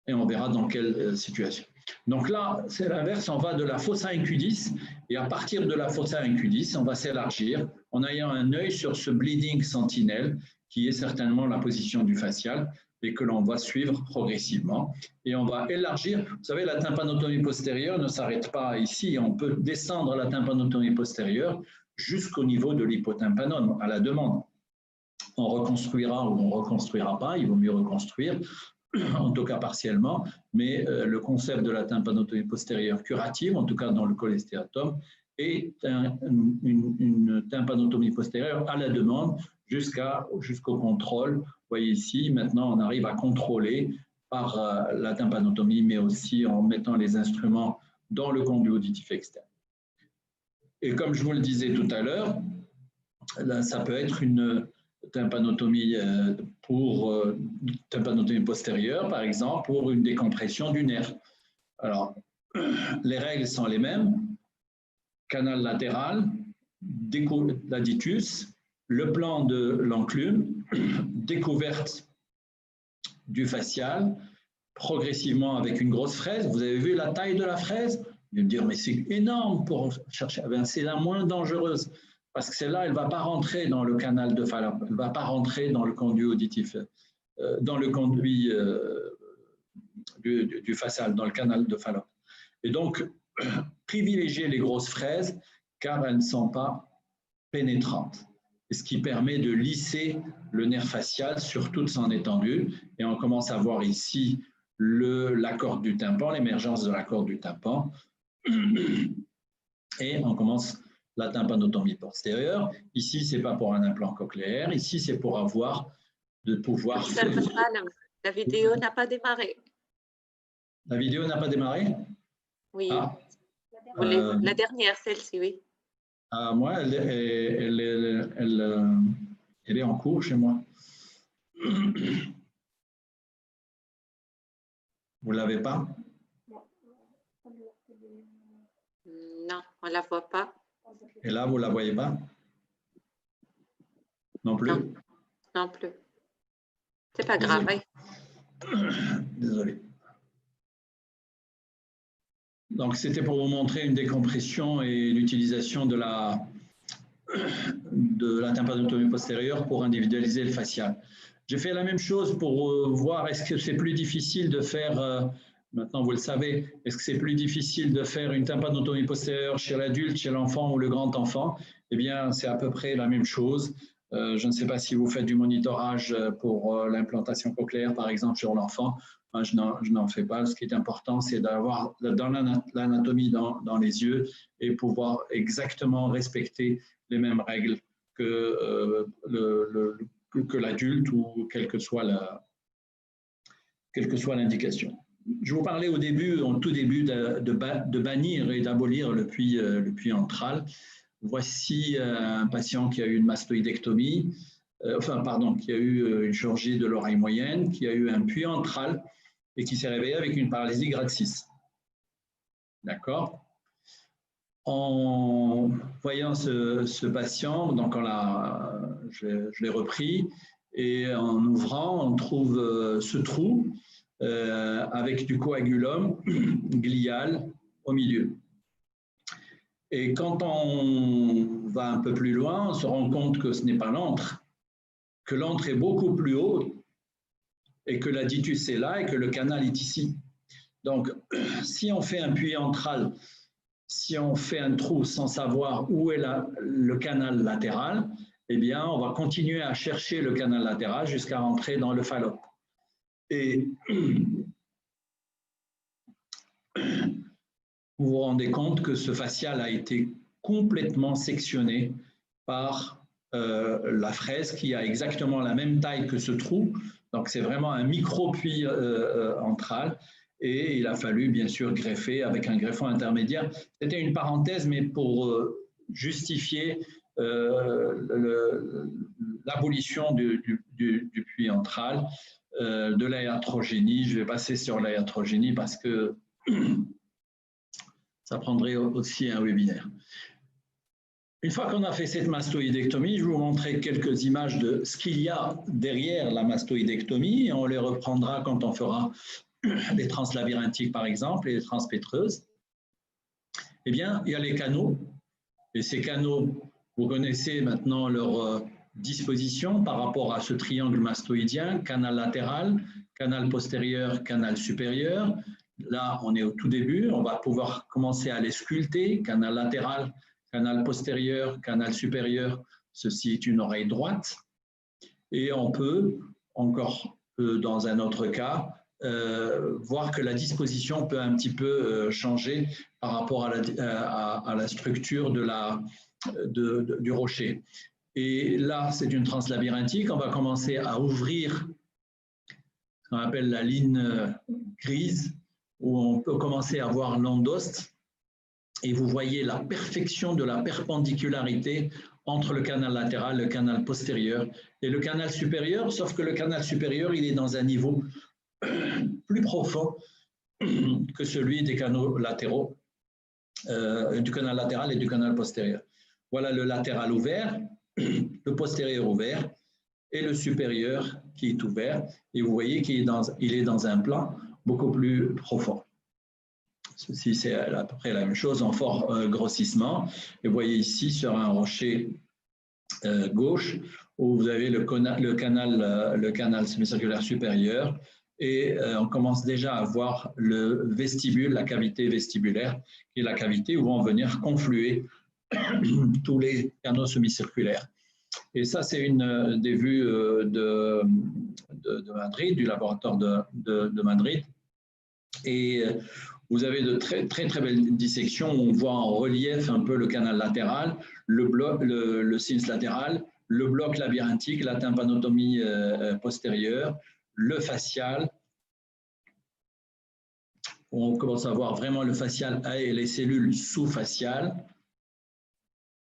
et on verra dans quelle situation. Donc là, c'est l'inverse, on va de la fossa incudis, et à partir de la fossa incudis, on va s'élargir en ayant un œil sur ce bleeding sentinelle, qui est certainement la position du facial, et que l'on va suivre progressivement. Et on va élargir. Vous savez, la tympanotomie postérieure ne s'arrête pas ici. On peut descendre la tympanotomie postérieure jusqu'au niveau de l'hypotympanome, à la demande. On reconstruira ou on ne reconstruira pas, il vaut mieux reconstruire, en tout cas partiellement, mais le concept de la tympanotomie postérieure curative, en tout cas dans le cholestéatome, est une tympanotomie postérieure à la demande jusqu'au contrôle. Vous voyez ici, maintenant on arrive à contrôler par la tympanotomie, mais aussi en mettant les instruments dans le conduit auditif externe. Et comme je vous le disais tout à l'heure, ça peut être une tympanotomie tympanotomie postérieure, par exemple, pour une décompression du nerf. Alors, les règles sont les mêmes. Canal latéral, l'aditus, le plan de l'enclume, découverte du facial, progressivement avec une grosse fraise. Vous avez vu la taille de la fraise? Vous allez me dire, mais c'est énorme pour chercher. C'est la moins dangereuse. Parce que celle-là, elle ne va pas rentrer dans le canal de Fallope, elle ne va pas rentrer dans le conduit auditif, dans le conduit du facial, dans le canal de Fallope. Et donc, privilégier les grosses fraises car elles ne sont pas pénétrantes. Ce qui permet de lisser le nerf facial sur toute son étendue. Et on commence à voir ici la corde du tympan, l'émergence de la corde du tympan. Et on commence la tympanotomie postérieure. Ici, ce n'est pas pour un implant cochléaire. Ici, c'est pour pouvoir faire… La vidéo n'a pas démarré. La vidéo n'a pas démarré? Oui. Ah, la dernière, celle-ci, oui. Moi, elle est en cours chez moi. Vous ne l'avez pas? Non, on ne la voit pas. Et là, vous ne la voyez pas? Non plus? Non, non plus. C'est pas grave. Désolé. Donc, c'était pour vous montrer une décompression et l'utilisation de la tympanotomie postérieure pour individualiser le facial. J'ai fait la même chose pour voir est-ce que c'est plus difficile de faire, maintenant vous le savez, est-ce que c'est plus difficile de faire une tympanotomie postérieure chez l'adulte, chez l'enfant ou le grand enfant? Eh bien, c'est à peu près la même chose. Je ne sais pas si vous faites du monitorage pour l'implantation cochléaire, par exemple, sur l'enfant. Je n'en fais pas. Ce qui est important, c'est d'avoir dans l'anatomie dans les yeux et pouvoir exactement respecter les mêmes règles que l'adulte ou quelle que soit l'indication. Je vous parlais au tout début de bannir et d'abolir le puits antral. Voici un patient qui a eu une mastoïdectomie, qui a eu une chirurgie de l'oreille moyenne, qui a eu un puits antral et qui s'est réveillé avec une paralysie grade 6. D'accord? En voyant ce patient, donc je l'ai repris, et en ouvrant, on trouve ce trou avec du coagulum glial au milieu. Et quand on va un peu plus loin, on se rend compte que ce n'est pas l'antre, que l'antre est beaucoup plus haut et que la ditus est là et que le canal est ici. Donc, si on fait un puits antral, si on fait un trou sans savoir où est le canal latéral, eh bien, on va continuer à chercher le canal latéral jusqu'à rentrer dans le fallope. Et vous vous rendez compte que ce fascial a été complètement sectionné par la fraise qui a exactement la même taille que ce trou. Donc, c'est vraiment un micro-puits antral. Et il a fallu, bien sûr, greffer avec un greffon intermédiaire. C'était une parenthèse, mais pour justifier l'abolition du puits antral, de la iatrogénie. Je vais passer sur la iatrogénie parce que ça prendrait aussi un webinaire. Une fois qu'on a fait cette mastoïdectomie, je vais vous montrer quelques images de ce qu'il y a derrière la mastoïdectomie. On les reprendra quand on fera les translabyrinthiques, par exemple, et les transpétreuses. Eh bien, il y a les canaux. Et ces canaux, vous connaissez maintenant leur disposition par rapport à ce triangle mastoïdien, canal latéral, canal postérieur, canal supérieur. Là, on est au tout début, on va pouvoir commencer à les sculpter, canal latéral, canal postérieur, canal supérieur, ceci est une oreille droite. Et on peut, encore dans un autre cas, voir que la disposition peut un petit peu changer par rapport à la structure du rocher. Et là, c'est une translabyrinthique, on va commencer à ouvrir ce qu'on appelle la ligne grise, où on peut commencer à voir l'endoste, et vous voyez la perfection de la perpendicularité entre le canal latéral, le canal postérieur et le canal supérieur, sauf que le canal supérieur, il est dans un niveau plus profond que celui des canaux latéraux, du canal latéral et du canal postérieur. Voilà le latéral ouvert, le postérieur ouvert et le supérieur qui est ouvert. Et vous voyez qu'il est dans un plan beaucoup plus profond. Ceci, c'est à peu près la même chose en fort grossissement. Et vous voyez ici sur un rocher gauche où vous avez le canal semi-circulaire supérieur et on commence déjà à voir le vestibule, la cavité vestibulaire, qui est la cavité où vont venir confluer tous les canaux semi-circulaires. Et ça, c'est une des vues de Madrid, du laboratoire de Madrid. Et vous avez de très belles dissections où on voit en relief un peu le canal latéral, le sinus latéral, le bloc labyrinthique, la tympanotomie postérieure, le facial. On commence à voir vraiment le facial et les cellules sous-faciales.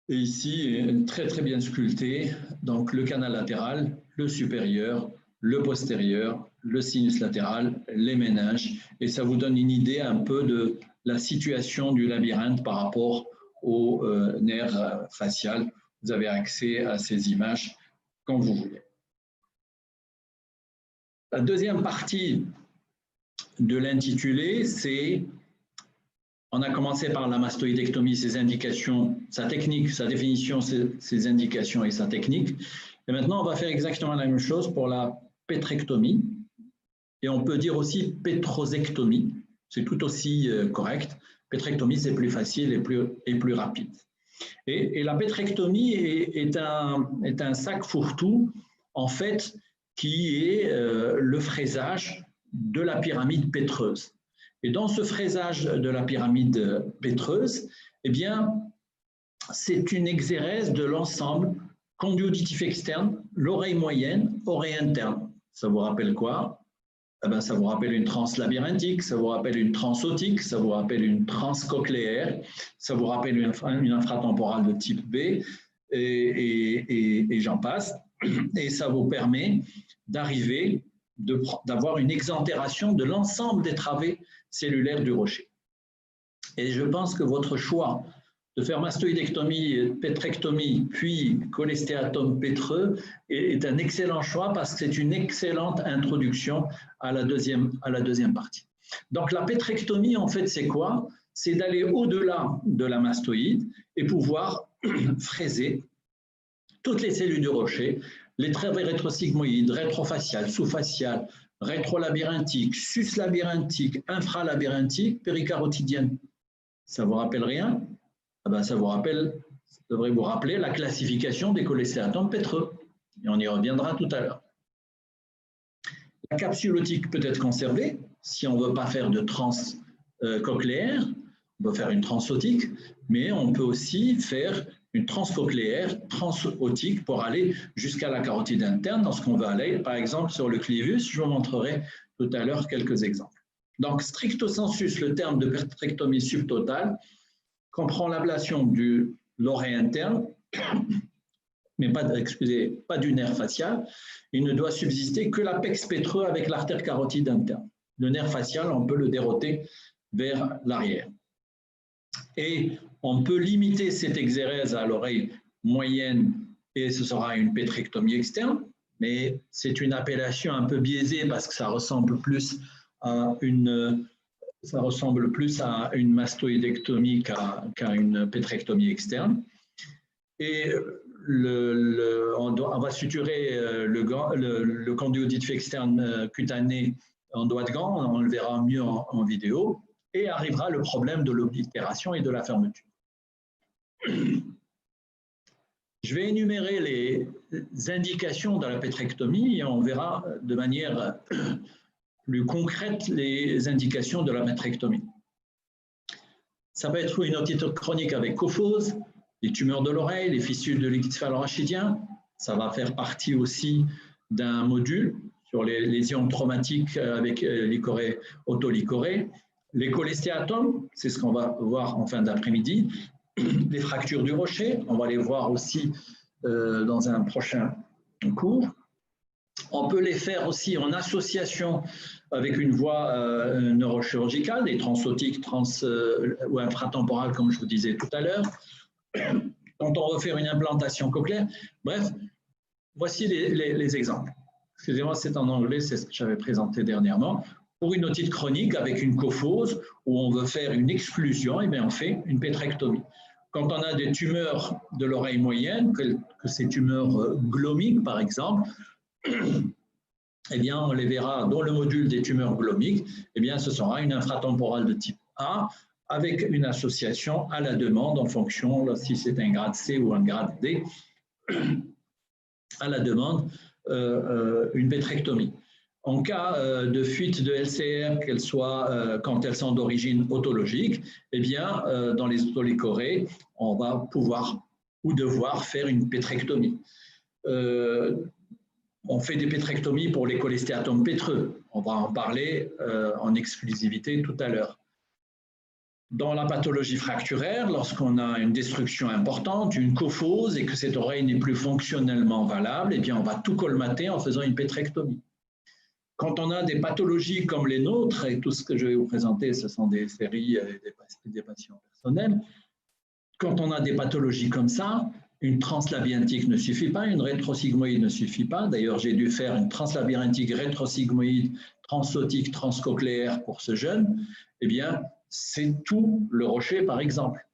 Et ici, très bien sculpté, donc le canal latéral, le supérieur, le postérieur, le sinus latéral, les méninges, et ça vous donne une idée un peu de la situation du labyrinthe par rapport au nerf facial. Vous avez accès à ces images quand vous voulez. La deuxième partie de l'intitulé, c'est, on a commencé par la mastoïdectomie, ses indications, sa technique, sa définition, ses indications et sa technique. Et maintenant, on va faire exactement la même chose pour la pétrectomie. Et on peut dire aussi pétrosectomie, c'est tout aussi correct. Pétrectomie, c'est plus facile et plus rapide. Et la pétrectomie est un sac fourre-tout, en fait, qui est le fraisage de la pyramide pétreuse. Et dans ce fraisage de la pyramide pétreuse, eh bien, c'est une exérèse de l'ensemble, conduit auditif externe, l'oreille moyenne, oreille interne. Ça vous rappelle quoi? Eh bien, ça vous rappelle une transe labyrinthique, ça vous rappelle une transe otique, ça vous rappelle une transe cochléaire, ça vous rappelle une infratemporale de type B, et j'en passe. Et ça vous permet d'arriver, d'avoir une exentération de l'ensemble des travées cellulaires du rocher. Et je pense que votre choix de faire mastoïdectomie, pétrectomie, puis cholestéatome pétreux est un excellent choix parce que c'est une excellente introduction à la deuxième partie. Donc la pétrectomie, en fait, c'est quoi? C'est d'aller au-delà de la mastoïde et pouvoir fraiser toutes les cellules du rocher, les travées rétrosigmoïdes, rétrofaciales, sous-faciales, rétrolabyrinthiques, suslabyrinthiques, infralabyrinthiques, péricarotidiennes. Ça vous rappelle rien? Ah ben, ça devrait vous rappeler la classification des cholestéatomes pétreux. Et on y reviendra tout à l'heure. La capsule otique peut être conservée si on ne veut pas faire de transe cochléaire. On peut faire une transe otique, mais on peut aussi faire une transe cochléaire, transe otique pour aller jusqu'à la carotide interne lorsqu'on veut aller, par exemple, sur le clivus. Je vous montrerai tout à l'heure quelques exemples. Donc, stricto sensus, le terme de pétrectomie subtotale comprend l'ablation de l'oreille interne, mais pas du nerf facial. Il ne doit subsister que l'apex pétreux avec l'artère carotide interne. Le nerf facial, on peut le déroter vers l'arrière. Et on peut limiter cette exérèse à l'oreille moyenne et ce sera une pétrectomie externe, mais c'est une appellation un peu biaisée parce que ça ressemble plus à une mastoïdectomie qu'à une pétrectomie externe. Et on va suturer le conduit auditif externe cutané en doigt de gant, on le verra mieux en vidéo, et arrivera le problème de l'oblitération et de la fermeture. Je vais énumérer les indications de la pétrectomie et on verra de manière plus concrète les indications de la pétrectomie. Ça peut être une otite chronique avec cophose, les tumeurs de l'oreille, les fistules de liquide céphalorachidien. Ça va faire partie aussi d'un module sur les lésions traumatiques avec licorée, autolicorée. Les cholestéatomes, c'est ce qu'on va voir en fin d'après-midi. Les fractures du rocher, on va les voir aussi dans un prochain cours. On peut les faire aussi en association avec une voie neurochirurgicale, des transotiques, ou infratemporales, comme je vous disais tout à l'heure. Quand on veut faire une implantation cochléaire. Bref, voici les exemples. Excusez-moi, c'est en anglais, c'est ce que j'avais présenté dernièrement. Pour une otite chronique avec une cophose, où on veut faire une exclusion, eh bien on fait une pétrectomie. Quand on a des tumeurs de l'oreille moyenne, que ces tumeurs glomiques par exemple, eh bien on les verra dans le module des tumeurs glomiques, eh bien ce sera une infratemporale de type A avec une association à la demande en fonction, si c'est un grade C ou un grade D, à la demande, une pétrectomie. En cas de fuite de LCR, qu'elles soient quand elles sont d'origine autologique, eh bien, dans les autolicorées, on va pouvoir ou devoir faire une pétrectomie. On fait des pétrectomies pour les cholestéatomes pétreux. On va en parler en exclusivité tout à l'heure. Dans la pathologie fracturaire, lorsqu'on a une destruction importante, une cophose et que cette oreille n'est plus fonctionnellement valable, eh bien, on va tout colmater en faisant une pétrectomie. Quand on a des pathologies comme les nôtres, et tout ce que je vais vous présenter, ce sont des séries des patients personnels, quand on a des pathologies comme ça, une translabyrinthique ne suffit pas, une rétrosigmoïde ne suffit pas. D'ailleurs, j'ai dû faire une translabyrinthique, rétrosigmoïde, transotique, transcochléaire pour ce jeune. Eh bien, c'est tout le rocher, par exemple.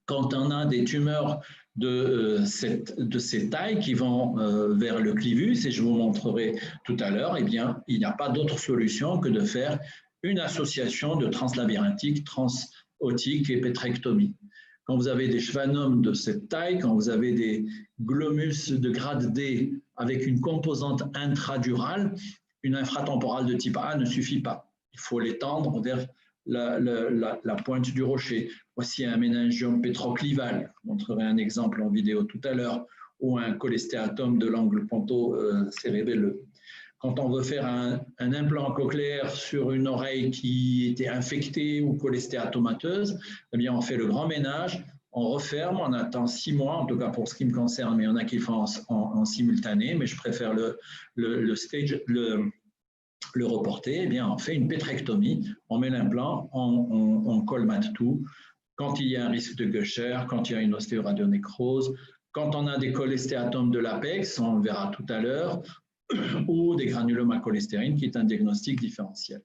Quand on a des tumeurs de ces tailles qui vont vers le clivus, et je vous montrerai tout à l'heure, eh bien, il n'y a pas d'autre solution que de faire une association de translabyrinthique, transotique et pétrectomie. quand vous avez des schwannomes de cette taille, quand vous avez des glomus de grade D avec une composante intradurale, une infratemporale de type A ne suffit pas. Il faut l'étendre vers la pointe du rocher. Voici un méningiome pétroclival. Je montrerai un exemple en vidéo tout à l'heure, ou un cholestéatome de l'angle ponto-cérébelleux. Quand on veut faire un implant cochléaire sur une oreille qui était infectée ou cholestéatomateuse, eh bien on fait le grand ménage, on referme, on attend 6 mois, en tout cas pour ce qui me concerne, mais il y en a qui le font en simultané, mais je préfère le reporter. Eh bien on fait une pétrectomie, on met l'implant, on colmate tout. Quand il y a un risque de Gusher, quand il y a une ostéoradionécrose, quand on a des cholestéatomes de l'apex, on le verra tout à l'heure, ou des granulomes à cholestérine, qui est un diagnostic différentiel.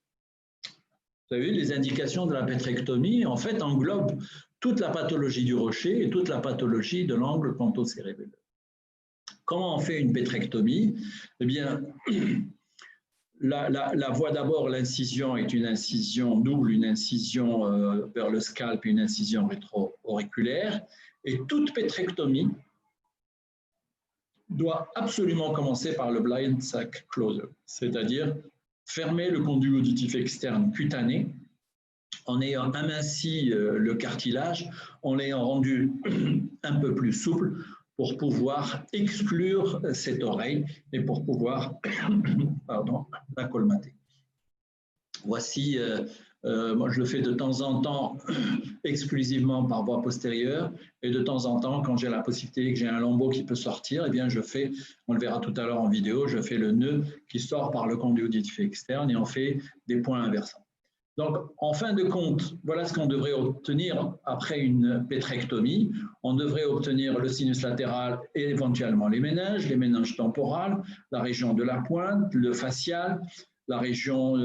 Vous avez vu, les indications de la pétrectomie, en fait, englobent toute la pathologie du rocher et toute la pathologie de l'angle ponto-cérébelleux. Comment on fait une pétrectomie? Eh bien, la voie d'abord, l'incision est une incision double, une incision vers le scalp et une incision rétro-auriculaire. Et toute pétrectomie doit absolument commencer par le blind sac closer, c'est-à-dire fermer le conduit auditif externe cutané en ayant aminci le cartilage, en l'ayant rendu un peu plus souple pour pouvoir exclure cette oreille et pour pouvoir la colmater. Voici, moi je le fais de temps en temps exclusivement par voie postérieure et de temps en temps quand j'ai la possibilité que j'ai un lambeau qui peut sortir, eh bien je fais, on le verra tout à l'heure en vidéo, je fais le nœud qui sort par le conduit auditif externe et on fait des points inversants. Donc en fin de compte, voilà ce qu'on devrait obtenir après une pétrectomie. On devrait obtenir le sinus latéral et éventuellement les méninges temporales, la région de la pointe, le facial, la région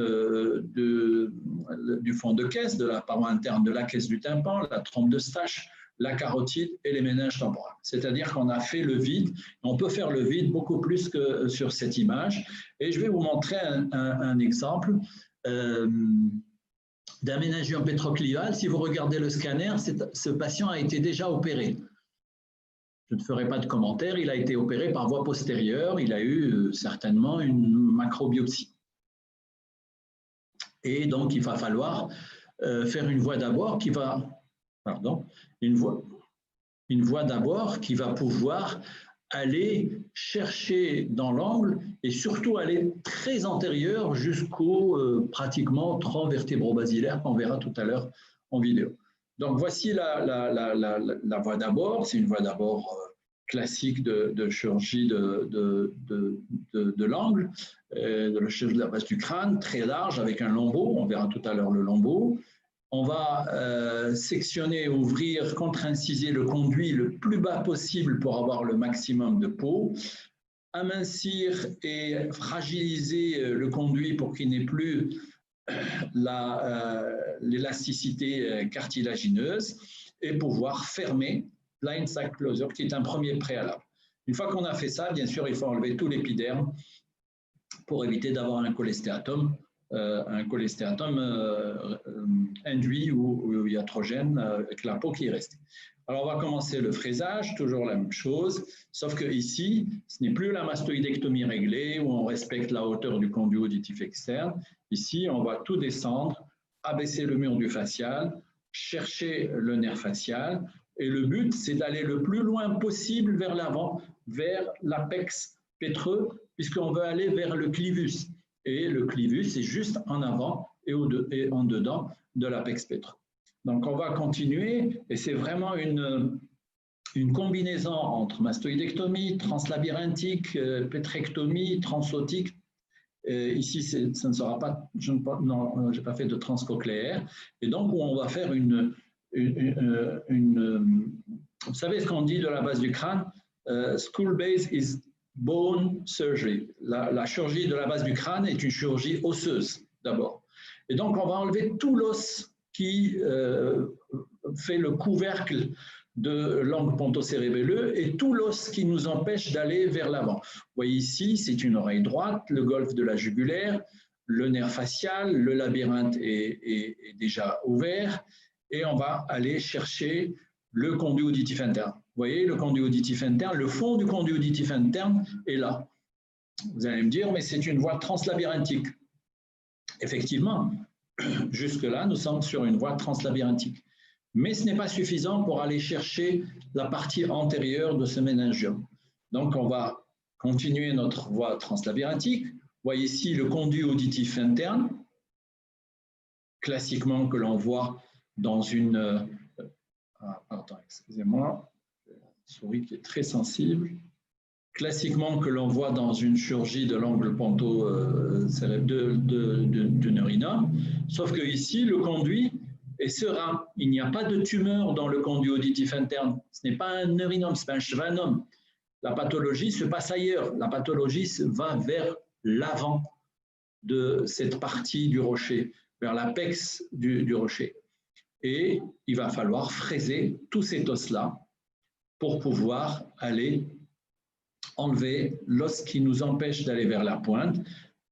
du fond de caisse, de la paroi interne de la caisse du tympan, la trompe de Stache, la carotide et les méninges temporales. C'est-à-dire qu'on a fait le vide. On peut faire le vide beaucoup plus que sur cette image. Et je vais vous montrer un exemple d'un méningiome pétroclival. Si vous regardez le scanner, ce patient a été déjà opéré. Je ne ferai pas de commentaire. Il a été opéré par voie postérieure. Il a eu certainement une macrobiopsie. Et donc, il va falloir faire une voie d'abord qui va, une voie d'abord qui va pouvoir aller chercher dans l'angle et surtout aller très antérieur jusqu'au pratiquement tronc vertébro-basilaire qu'on verra tout à l'heure en vidéo. Donc, voici la voie d'abord. C'est une voie d'abord classique de chirurgie de l'angle, de la chirurgie de la base du crâne, très large avec un lambeau. On verra tout à l'heure le lambeau. On va sectionner, ouvrir, contre-inciser le conduit le plus bas possible pour avoir le maximum de peau, amincir et fragiliser le conduit pour qu'il n'ait plus l'élasticité cartilagineuse et pouvoir fermer blind sac closer, qui est un premier préalable. Une fois qu'on a fait ça, bien sûr, il faut enlever tout l'épiderme pour éviter d'avoir un cholestéatome induit ou iatrogène avec la peau qui est restée. Alors, on va commencer le fraisage, toujours la même chose, sauf que ici, ce n'est plus la mastoïdectomie réglée où on respecte la hauteur du conduit auditif externe. Ici, on va tout descendre, abaisser le mur du facial, chercher le nerf facial, et le but, c'est d'aller le plus loin possible vers l'avant, vers l'apex pétreux, puisqu'on veut aller vers le clivus. Et le clivus est juste en avant et en dedans de l'apex pétreux. Donc, on va continuer, et c'est vraiment une combinaison entre mastoïdectomie, translabyrinthique, pétrectomie, transotique. Ici, ça ne sera pas, je n'ai pas fait de transcochléaire. Et donc, où on va faire vous savez ce qu'on dit de la base du crâne? Skull base is bone surgery. La chirurgie de la base du crâne est une chirurgie osseuse, d'abord. Et donc, on va enlever tout l'os qui fait le couvercle de l'angle ponto-cérébelleux et tout l'os qui nous empêche d'aller vers l'avant. Vous voyez ici, c'est une oreille droite, le golfe de la jugulaire, le nerf facial, le labyrinthe est déjà ouvert et on va aller chercher le conduit auditif interne. Vous voyez, le conduit auditif interne, le fond du conduit auditif interne est là. Vous allez me dire, mais c'est une voie translabyrinthique. Effectivement, jusque-là, nous sommes sur une voie translabyrinthique. Mais ce n'est pas suffisant pour aller chercher la partie antérieure de ce méningium. Donc, on va continuer notre voie translabyrinthique. Vous voyez ici le conduit auditif interne, classiquement que l'on voit dans une... pardon, excusez-moi, la souris qui est très sensible. Classiquement que l'on voit dans une chirurgie de l'angle ponto-du neurinome, sauf que ici, le conduit est serein. Il n'y a pas de tumeur dans le conduit auditif interne. Ce n'est pas un neurinome, ce n'est pas un schwannome. La pathologie se passe ailleurs. La pathologie va vers l'avant de cette partie du rocher, vers l'apex du rocher. Et il va falloir fraiser tous ces os-là pour pouvoir aller enlever l'os qui nous empêche d'aller vers la pointe.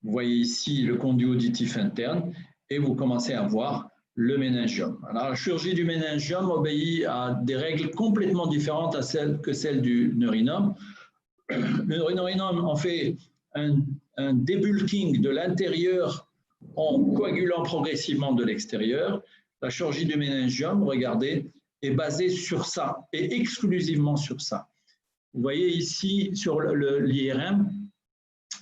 Vous voyez ici le conduit auditif interne et vous commencez à voir le méningium. Alors, la chirurgie du méningium obéit à des règles complètement différentes que celles du neurinome. Le neurinome en fait un débulking de l'intérieur en coagulant progressivement de l'extérieur. La chirurgie du méningium, regardez, est basée sur ça et exclusivement sur ça. Vous voyez ici sur l'IRM,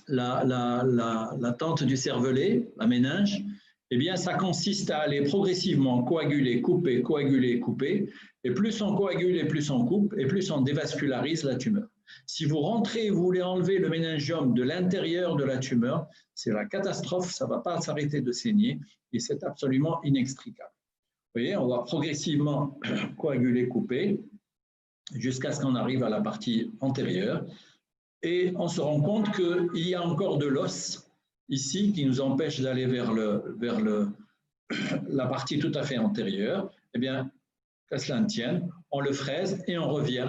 la tente du cervelet, la méninge, eh bien, ça consiste à aller progressivement coaguler, couper, coaguler, couper. Et plus on coagule et plus on coupe, et plus on dévascularise la tumeur. Si vous rentrez et vous voulez enlever le méningium de l'intérieur de la tumeur, c'est la catastrophe, ça ne va pas s'arrêter de saigner et c'est absolument inextricable. Vous voyez, on va progressivement coaguler, couper, jusqu'à ce qu'on arrive à la partie antérieure. Et on se rend compte qu'il y a encore de l'os ici qui nous empêche d'aller vers la partie tout à fait antérieure. Eh bien, qu'à cela ne tienne, on le fraise et on revient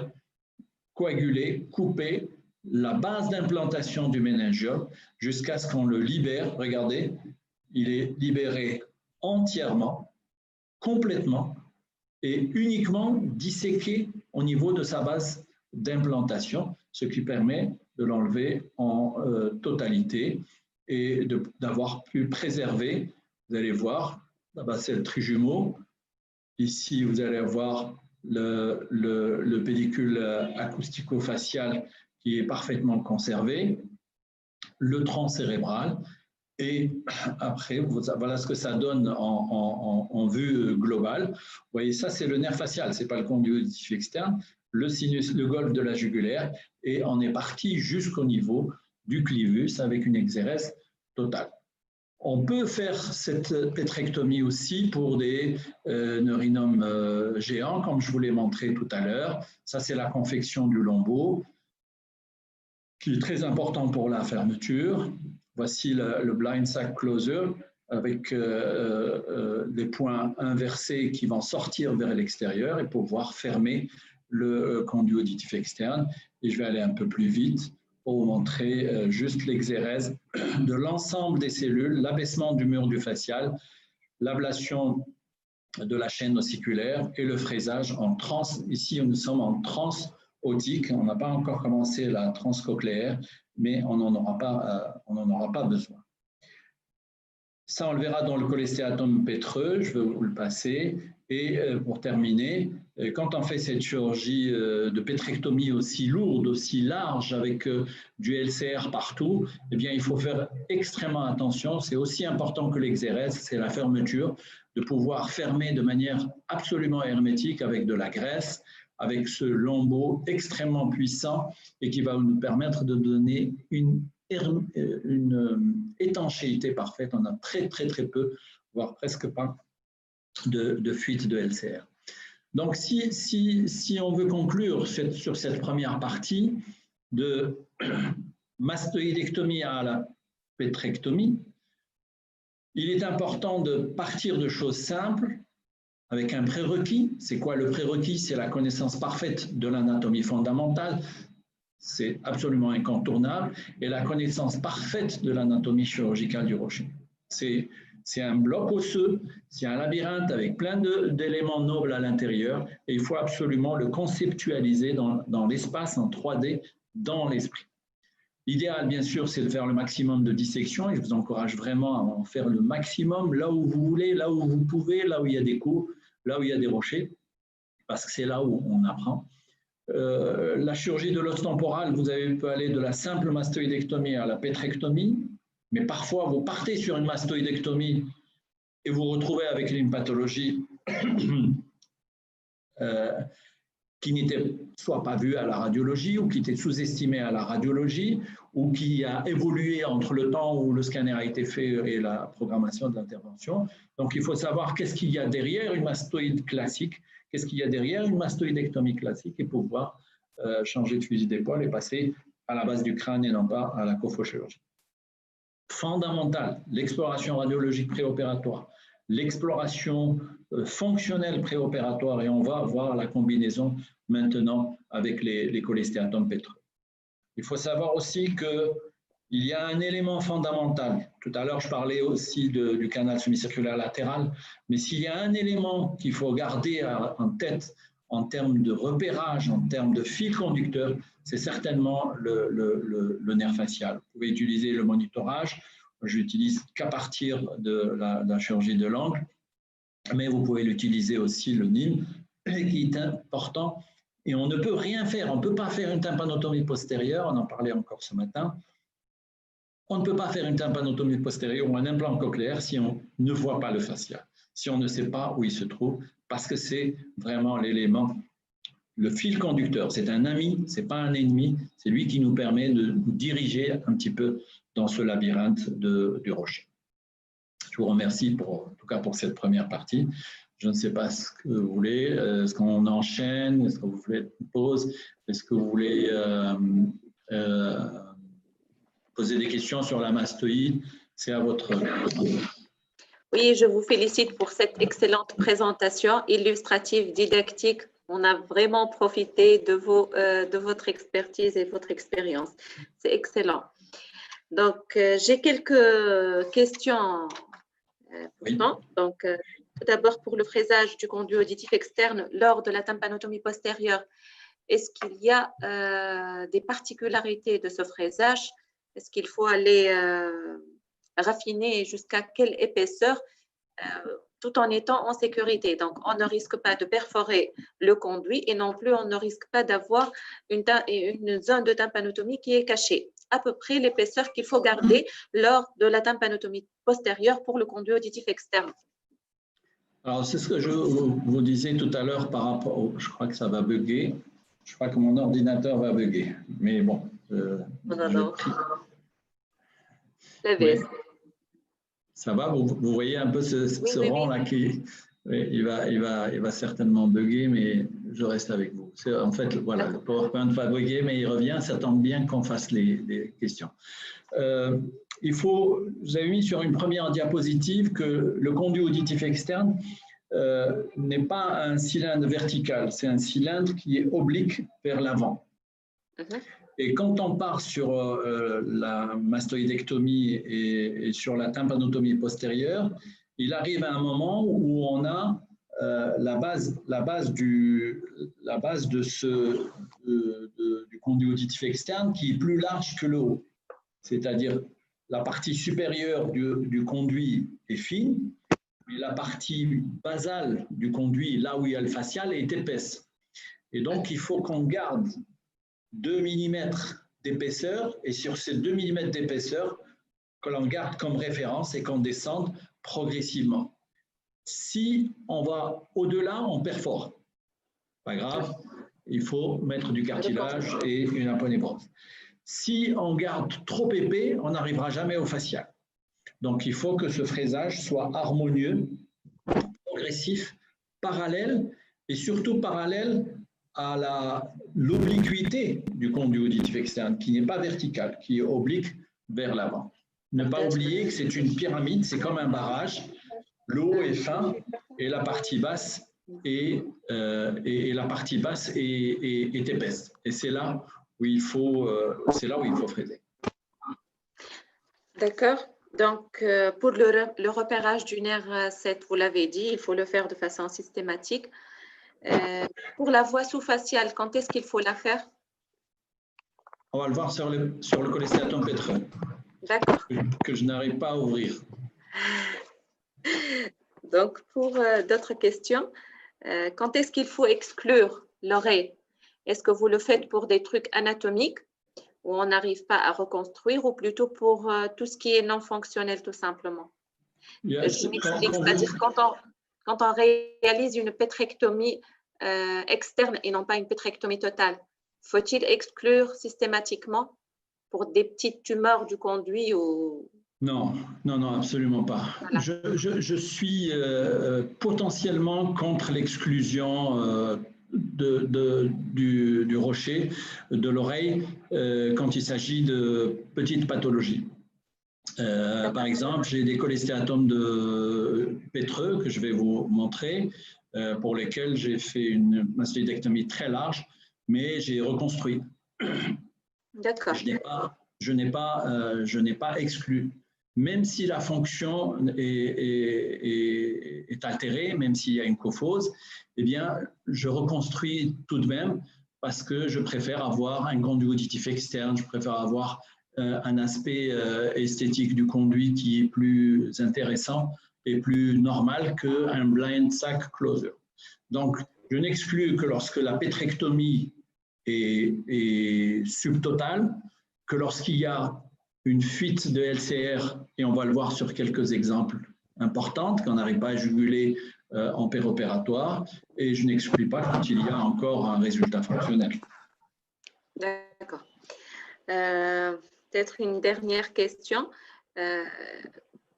coaguler, couper la base d'implantation du méningium jusqu'à ce qu'on le libère. Regardez, il est libéré entièrement, complètement et uniquement disséqué au niveau de sa base d'implantation, ce qui permet de l'enlever en totalité et d'avoir pu préserver. Vous allez voir, là-bas c'est le trijumeau. Ici, vous allez avoir le pédicule acoustico-facial qui est parfaitement conservé, le tronc cérébral. Et après, voilà ce que ça donne en vue globale. Vous voyez, ça, c'est le nerf facial, ce n'est pas le conduit auditif externe, le sinus, le golfe de la jugulaire, et on est parti jusqu'au niveau du clivus avec une exérèse totale. On peut faire cette pétrectomie aussi pour des neurinomes géants, comme je vous l'ai montré tout à l'heure. Ça, c'est la confection du lambeau, qui est très important pour la fermeture. Voici le blind sac closer avec les points inversés qui vont sortir vers l'extérieur et pouvoir fermer le conduit auditif externe. Et je vais aller un peu plus vite pour vous montrer juste l'exérèse de l'ensemble des cellules, l'abaissement du mur du facial, l'ablation de la chaîne ossiculaire et le fraisage en trans. Ici, nous sommes en transotique. On n'a pas encore commencé la transcochléaire, mais on n'en aura pas besoin. Ça, on le verra dans le cholestéatome pétreux. Je vais vous le passer. Et pour terminer, quand on fait cette chirurgie de pétrectomie aussi lourde, aussi large, avec du LCR partout, eh bien, il faut faire extrêmement attention. C'est aussi important que l'exérèse, c'est la fermeture, de pouvoir fermer de manière absolument hermétique avec de la graisse, avec ce lambeau extrêmement puissant et qui va nous permettre de donner une étanchéité parfaite. On a très peu, voire presque pas, de fuite de LCR. Donc, si on veut conclure sur cette première partie de mastoïdectomie à la pétrectomie, il est important de partir de choses simples avec un prérequis. C'est quoi le prérequis? C'est la connaissance parfaite de l'anatomie fondamentale. C'est absolument incontournable. Et la connaissance parfaite de l'anatomie chirurgicale du rocher. C'est C'est un bloc osseux, c'est un labyrinthe avec plein d'éléments nobles à l'intérieur et il faut absolument le conceptualiser dans l'espace en 3D, dans l'esprit. L'idéal, bien sûr, c'est de faire le maximum de dissections et je vous encourage vraiment à en faire le maximum là où vous voulez, là où vous pouvez, là où il y a des coups, là où il y a des rochers, parce que c'est là où on apprend. La chirurgie de l'os temporal, vous peut aller de la simple mastoïdectomie à la pétrectomie, mais parfois vous partez sur une mastoïdectomie et vous retrouvez avec une pathologie qui n'était soit pas vue à la radiologie ou qui était sous-estimée à la radiologie ou qui a évolué entre le temps où le scanner a été fait et la programmation de l'intervention. Donc, il faut savoir qu'est-ce qu'il y a derrière une mastoïde classique, qu'est-ce qu'il y a derrière une mastoïdectomie classique et pouvoir changer de fusil d'épaule et passer à la base du crâne et non pas à la cophochirurgie. Fondamental, l'exploration radiologique préopératoire, l'exploration fonctionnelle préopératoire et on va voir la combinaison maintenant avec les cholestéatomes pétreux. Il faut savoir aussi qu'il y a un élément fondamental. Tout à l'heure, je parlais aussi du canal semi-circulaire latéral, mais s'il y a un élément qu'il faut garder en tête en termes de repérage, en termes de fil conducteur, c'est certainement le nerf facial. Vous pouvez utiliser le monitorage, je l'utilise qu'à partir de la chirurgie de l'angle, mais vous pouvez l'utiliser aussi le NIM, qui est important. Et on ne peut rien faire, on ne peut pas faire une tympanotomie postérieure, on en parlait encore ce matin, on ne peut pas faire une tympanotomie postérieure ou un implant cochléaire si on ne voit pas le fascia, si on ne sait pas où il se trouve, parce que c'est vraiment l'élément, le fil conducteur. C'est un ami, ce n'est pas un ennemi, c'est lui qui nous permet de nous diriger un petit peu dans ce labyrinthe du rocher. Je vous remercie en tout cas pour cette première partie. Je ne sais pas ce que vous voulez. Est-ce qu'on enchaîne? Est-ce que vous voulez une pause? Est-ce que vous voulez poser des questions sur la mastoïde? C'est à votre... Oui, je vous félicite pour cette excellente présentation illustrative, didactique. On a vraiment profité de votre expertise et votre expérience. C'est excellent. Donc, j'ai quelques questions pourtant. Donc, tout d'abord, pour le fraisage du conduit auditif externe lors de la tympanotomie postérieure, est-ce qu'il y a des particularités de ce fraisage? Est-ce qu'il faut aller raffiner jusqu'à quelle épaisseur tout en étant en sécurité? Donc, on ne risque pas de perforer le conduit et non plus on ne risque pas d'avoir une zone de tympanotomie qui est cachée. À peu près l'épaisseur qu'il faut garder lors de la tympanotomie postérieure pour le conduit auditif externe. Alors, c'est ce que je vous disais tout à l'heure par rapport au... Je crois que ça va bugger. Je crois que mon ordinateur va bugger. Mais bon. Non. Oui. Ça va, vous voyez un peu ce rond-là qui... Oui, il va certainement bugger, mais je reste avec vous. En fait, voilà, le PowerPoint va bugger, mais il revient. Ça tombe bien qu'on fasse les questions. Vous avez mis sur une première diapositive que le conduit auditif externe n'est pas un cylindre vertical, c'est un cylindre qui est oblique vers l'avant. Et quand on part sur la mastoïdectomie et sur la tympanotomie postérieure, il arrive à un moment où on a la base du conduit auditif externe qui est plus large que le haut. C'est-à-dire la partie supérieure du conduit est fine, mais la partie basale du conduit, là où il y a le facial, est épaisse. Et donc, il faut qu'on garde 2 mm d'épaisseur, et sur ces 2 mm d'épaisseur, que l'on garde comme référence et qu'on descende progressivement. Si on va au-delà, on perfore. Pas grave, il faut mettre du cartilage et une aponévrose. Si on garde trop épais, on n'arrivera jamais au facial. Donc, il faut que ce fraisage soit harmonieux, progressif, parallèle, et surtout parallèle à l'obliquité du conduit auditif externe, qui n'est pas vertical, qui est oblique vers l'avant. Ne pas oublier que c'est une pyramide, c'est comme un barrage. Le haut est fin et la partie basse est épaisse. Et c'est là où il faut fraiser. D'accord. Donc, pour le repérage du nerf 7, vous l'avez dit, il faut le faire de façon systématique. Pour la voie sous-faciale, quand est-ce qu'il faut la faire? On va le voir sur le cholestéatome pétreux. D'accord. Que je n'arrive pas à ouvrir. Donc, pour d'autres questions, quand est-ce qu'il faut exclure l'oreille? Est-ce que vous le faites pour des trucs anatomiques où on n'arrive pas à reconstruire ou plutôt pour tout ce qui est non fonctionnel tout simplement? Je m'explique, c'est-à-dire quand on réalise une pétrectomie externe et non pas une pétrectomie totale, faut-il exclure systématiquement pour des petites tumeurs du conduit ou… Non, non, non, absolument pas. Voilà. Je suis potentiellement contre l'exclusion du rocher, de l'oreille, quand il s'agit de petites pathologies. Par exemple, j'ai des cholestéatomes de pétreux que je vais vous montrer, pour lesquels j'ai fait une mastoïdectomie très large, mais j'ai reconstruit. D'accord. Je n'ai pas exclu. Même si la fonction est altérée, même s'il y a une cophose, eh bien, je reconstruis tout de même parce que je préfère avoir un conduit auditif externe, je préfère avoir un aspect esthétique du conduit qui est plus intéressant et plus normal qu'un blind sac closure. Donc, je n'exclus que lorsque la pétrectomie est subtotale, que lorsqu'il y a une fuite de LCR, et on va le voir sur quelques exemples importants, qu'on n'arrive pas à juguler en péropératoire, et je n'exclus pas quand il y a encore un résultat fonctionnel. D'accord. Peut-être une dernière question.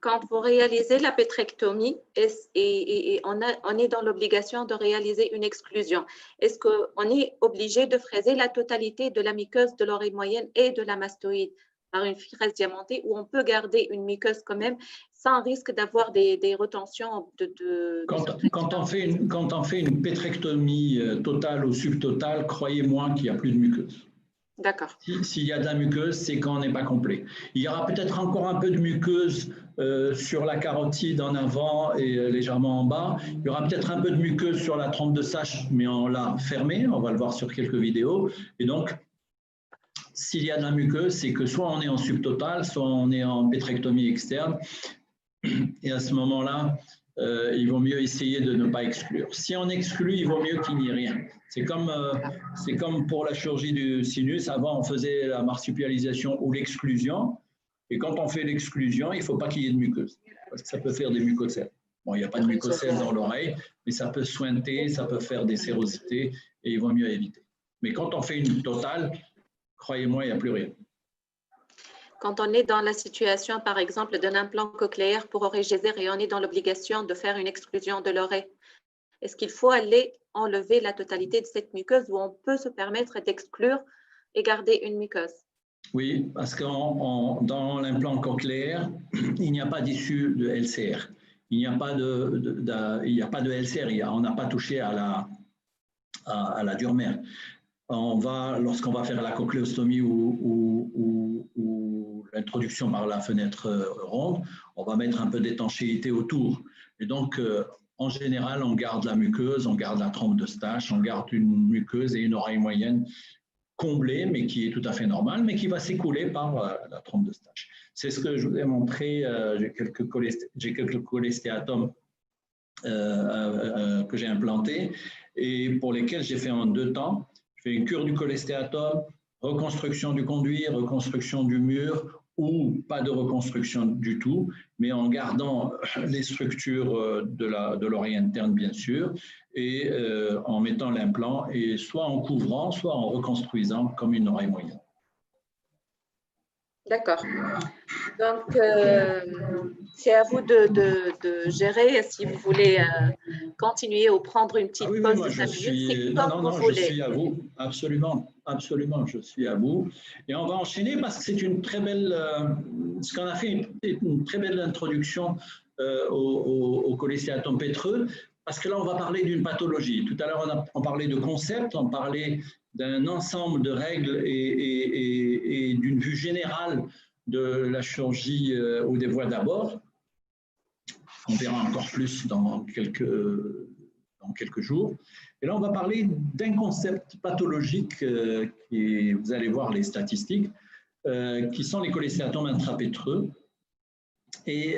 Quand vous réalisez la pétrectomie et on est dans l'obligation de réaliser une exclusion, est-ce qu'on est obligé de fraiser la totalité de la muqueuse de l'oreille moyenne et de la mastoïde par une fraise diamantée, ou on peut garder une muqueuse quand même sans risque d'avoir des retentions Quand on fait une pétrectomie totale ou subtotale, croyez-moi qu'il n'y a plus de muqueuse. D'accord. S'il y a de la muqueuse, c'est qu'on n'est pas complet. Il y aura peut-être encore un peu de muqueuse sur la carotide en avant et légèrement en bas. Il y aura peut-être un peu de muqueuse sur la trompe de Sache, mais on l'a fermée. On va le voir sur quelques vidéos. Et donc, s'il y a de la muqueuse, c'est que soit on est en subtotal, soit on est en pétrectomie externe. Et à ce moment-là, il vaut mieux essayer de ne pas exclure. Si on exclut, il vaut mieux qu'il n'y ait rien. C'est comme pour la chirurgie du sinus. Avant, on faisait la marsupialisation ou l'exclusion. Et quand on fait l'exclusion, il ne faut pas qu'il y ait de muqueuse, parce que ça peut faire des mucocèles. Bon, il n'y a pas de mucocèles dans l'oreille, mais ça peut sointer, ça peut faire des sérosités, et il vaut mieux éviter. Mais quand on fait une totale, croyez-moi, il n'y a plus rien. Quand on est dans la situation, par exemple, d'un implant cochléaire pour oreille Gézère et on est dans l'obligation de faire une exclusion de l'oreille, est-ce qu'il faut aller enlever la totalité de cette muqueuse ou on peut se permettre d'exclure et garder une muqueuse? Oui, parce que dans l'implant cochléaire, il n'y a pas d'issue de LCR. Il n'y a pas de LCR, on n'a pas touché à la dure mère. Lorsqu'on va faire la cochléostomie ou l'introduction par la fenêtre ronde, on va mettre un peu d'étanchéité autour. Et donc, en général, on garde la muqueuse, on garde la trompe de Stache, on garde une muqueuse et une oreille moyenne comblée, mais qui est tout à fait normale, mais qui va s'écouler par la trompe de Stache. C'est ce que je vous ai montré. J'ai quelques cholestéatomes que j'ai implantés et pour lesquels j'ai fait en 2 temps. Je fais une cure du cholestéatome, reconstruction du conduit, reconstruction du mur ou pas de reconstruction du tout, mais en gardant les structures de l'oreille interne, bien sûr, et en mettant l'implant, et soit en couvrant, soit en reconstruisant comme une oreille moyenne. D'accord. Donc, c'est à vous de gérer si vous voulez continuer ou prendre une petite pause. Moi, je suis à vous. Absolument, absolument, je suis à vous. Et on va enchaîner parce que c'est une très belle, ce qu'on a fait, une très belle introduction au cholestéatome pétreux, parce que là, on va parler d'une pathologie. Tout à l'heure, on parlait de concept, on parlait d'un ensemble de règles et d'une vue générale de la chirurgie ou des voies d'abord. On verra encore plus dans quelques jours. Et là, on va parler d'un concept pathologique, et vous allez voir les statistiques, qui sont les cholestéatomes intrapétreux et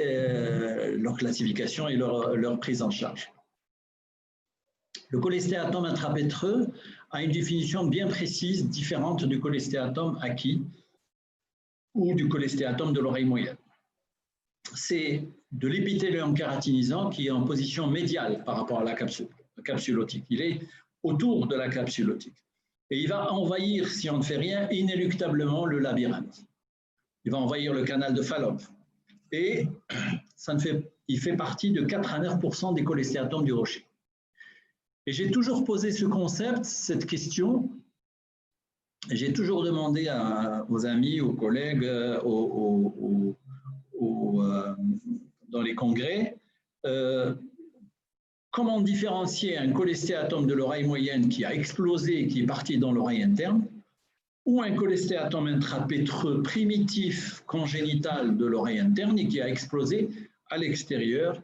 leur classification et leur prise en charge. Le cholestéatome intrapétreux a une définition bien précise, différente du cholestéatome acquis ou du cholestéatome de l'oreille moyenne. C'est de l'épithélium kératinisant qui est en position médiale par rapport à la capsule otique. Il est autour de la capsule otique. Et il va envahir, si on ne fait rien, inéluctablement le labyrinthe. Il va envahir le canal de Fallope. Et il fait partie de 4 à 9% des cholestéatomes du rocher. Et j'ai toujours posé ce concept, cette question. J'ai toujours demandé aux amis, aux collègues, dans les congrès, comment différencier un cholestéatome de l'oreille moyenne qui a explosé et qui est parti dans l'oreille interne, ou un cholestéatome intrapétreux primitif congénital de l'oreille interne et qui a explosé à l'extérieur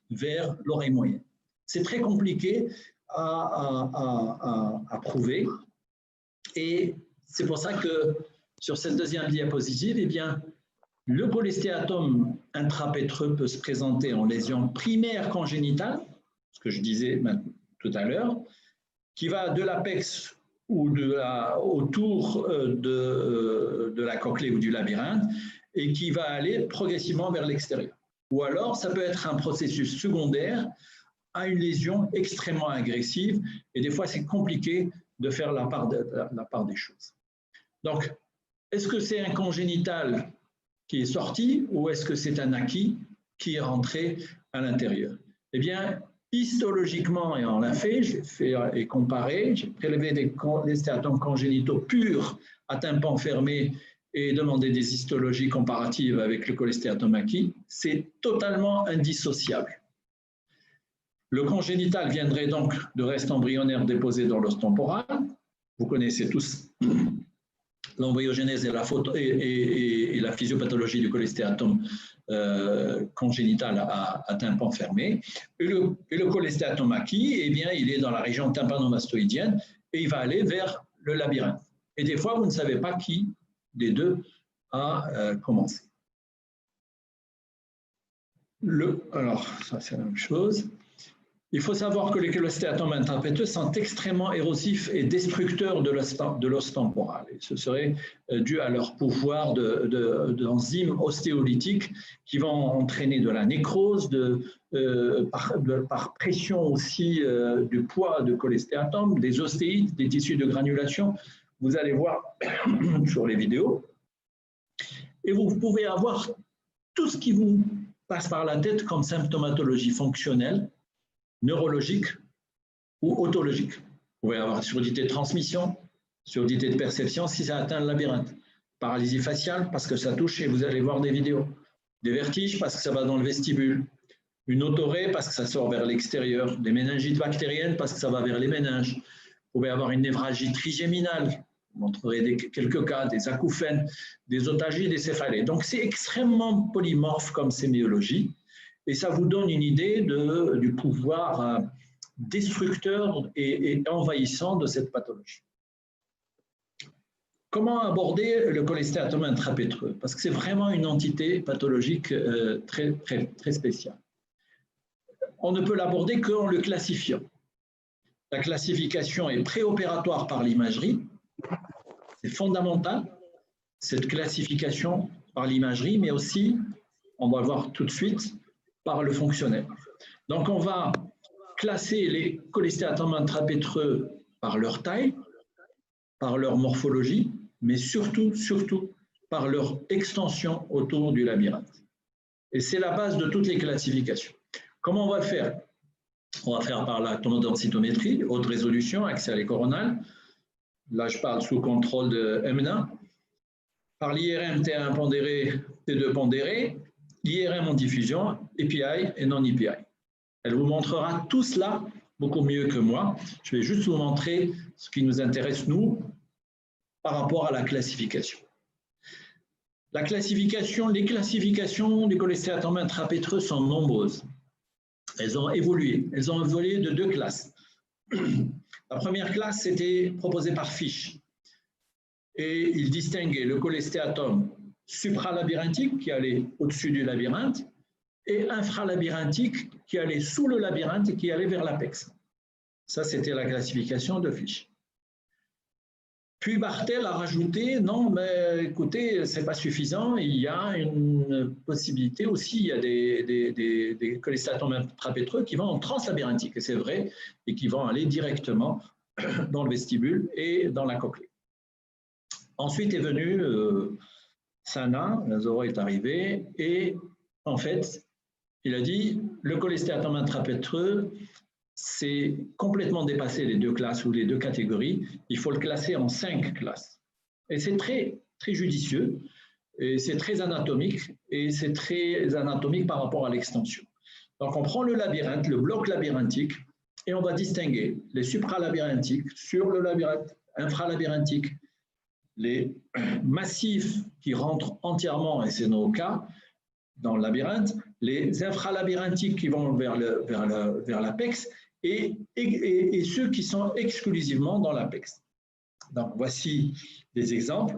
vers l'oreille moyenne. C'est très compliqué à prouver, et c'est pour ça que sur cette deuxième diapositive, eh bien, le cholestéatome intrapétreux peut se présenter en lésion primaire congénitale, ce que je disais tout à l'heure, qui va de l'apex ou autour de la cochlée ou du labyrinthe et qui va aller progressivement vers l'extérieur. Ou alors, ça peut être un processus secondaire à une lésion extrêmement agressive et des fois, c'est compliqué de faire la part des choses. Donc, est-ce que c'est un congénital qui est sorti ou est-ce que c'est un acquis qui est rentré à l'intérieur? Eh bien, histologiquement, et on l'a fait, j'ai fait et comparé, j'ai prélevé des cholestéatomes congénitaux purs à tympan fermé et demandé des histologies comparatives avec le cholestéatome acquis, c'est totalement indissociable. Le congénital viendrait donc de restes embryonnaires déposés dans l'os temporal. Vous connaissez tous l'embryogenèse et la physiopathologie du cholestéatome congénital à tympan fermé. Et le cholestéatome acquis, eh bien, il est dans la région tympanomastoïdienne et il va aller vers le labyrinthe. Et des fois, vous ne savez pas qui des deux a commencé. Alors, ça c'est la même chose. Il faut savoir que les cholestéatomes intrapétreux sont extrêmement érosifs et destructeurs de l'os temporal. Et ce serait dû à leur pouvoir d'enzymes ostéolytiques qui vont entraîner de la nécrose, par pression aussi du poids de cholestéatomes, des ostéites, des tissus de granulation. Vous allez voir sur les vidéos. Et vous pouvez avoir tout ce qui vous passe par la tête comme symptomatologie fonctionnelle, neurologique ou otologique. Vous pouvez avoir surdité de transmission, surdité de perception si ça atteint le labyrinthe, paralysie faciale parce que ça touche et vous allez voir des vidéos, des vertiges parce que ça va dans le vestibule, une otorée parce que ça sort vers l'extérieur, des méningites bactériennes parce que ça va vers les méninges. Vous pouvez avoir une névralgie trigéminale, vous montrerez quelques cas, des acouphènes, des otagies, des céphalées. Donc c'est extrêmement polymorphe comme sémiologie. Et ça vous donne une idée du pouvoir destructeur et envahissant de cette pathologie. Comment aborder le cholestéatome intrapétreux? Parce que c'est vraiment une entité pathologique très, très, très spéciale. On ne peut l'aborder qu'en le classifiant. La classification est préopératoire par l'imagerie. C'est fondamental, cette classification par l'imagerie, mais aussi, on va voir tout de suite, par le fonctionnel. Donc, on va classer les cholestéatomes intrapétreux par leur taille, par leur morphologie, mais surtout par leur extension autour du labyrinthe. Et c'est la base de toutes les classifications. Comment on va le faire? On va faire par la tomodensitométrie, haute résolution, axiale et coronale. Là, je parle sous contrôle de EMNA. Par l'IRM T1 pondéré, T2 pondéré, l'IRM en diffusion, EPI et non-EPI. Elle vous montrera tout cela beaucoup mieux que moi. Je vais juste vous montrer ce qui nous intéresse, nous, par rapport à la classification. les classifications du cholestératome intrapétreux sont nombreuses. Elles ont évolué de 2 classes. La première classe, c'était proposée par Fish. Et il distinguait le cholestératome supralabyrinthique qui allait au-dessus du labyrinthe et infralabyrinthique qui allait sous le labyrinthe et qui allait vers l'apex. Ça, c'était la classification de Fish. Puis Bartel a rajouté, non, mais écoutez, ce n'est pas suffisant, il y a une possibilité aussi, il y a des cholestéatomes intrapétreux qui vont en translabyrinthique, et c'est vrai, et qui vont aller directement dans le vestibule et dans la cochlée. Ensuite est venu Sana, Lazaro est arrivé, et en fait, il a dit, le cholestératome intrapétreux, c'est complètement dépassé les 2 classes ou les 2 catégories. Il faut le classer en 5 classes. Et c'est très, très judicieux, et c'est très anatomique, et c'est très anatomique par rapport à l'extension. Donc, on prend le labyrinthe, le bloc labyrinthique, et on va distinguer les supralabyrinthiques sur le labyrinthe, infralabyrinthique, les massifs qui rentrent entièrement, et c'est nos cas, dans le labyrinthe, les infralabyrinthiques qui vont vers l'apex, et ceux qui sont exclusivement dans l'apex. Donc, voici des exemples.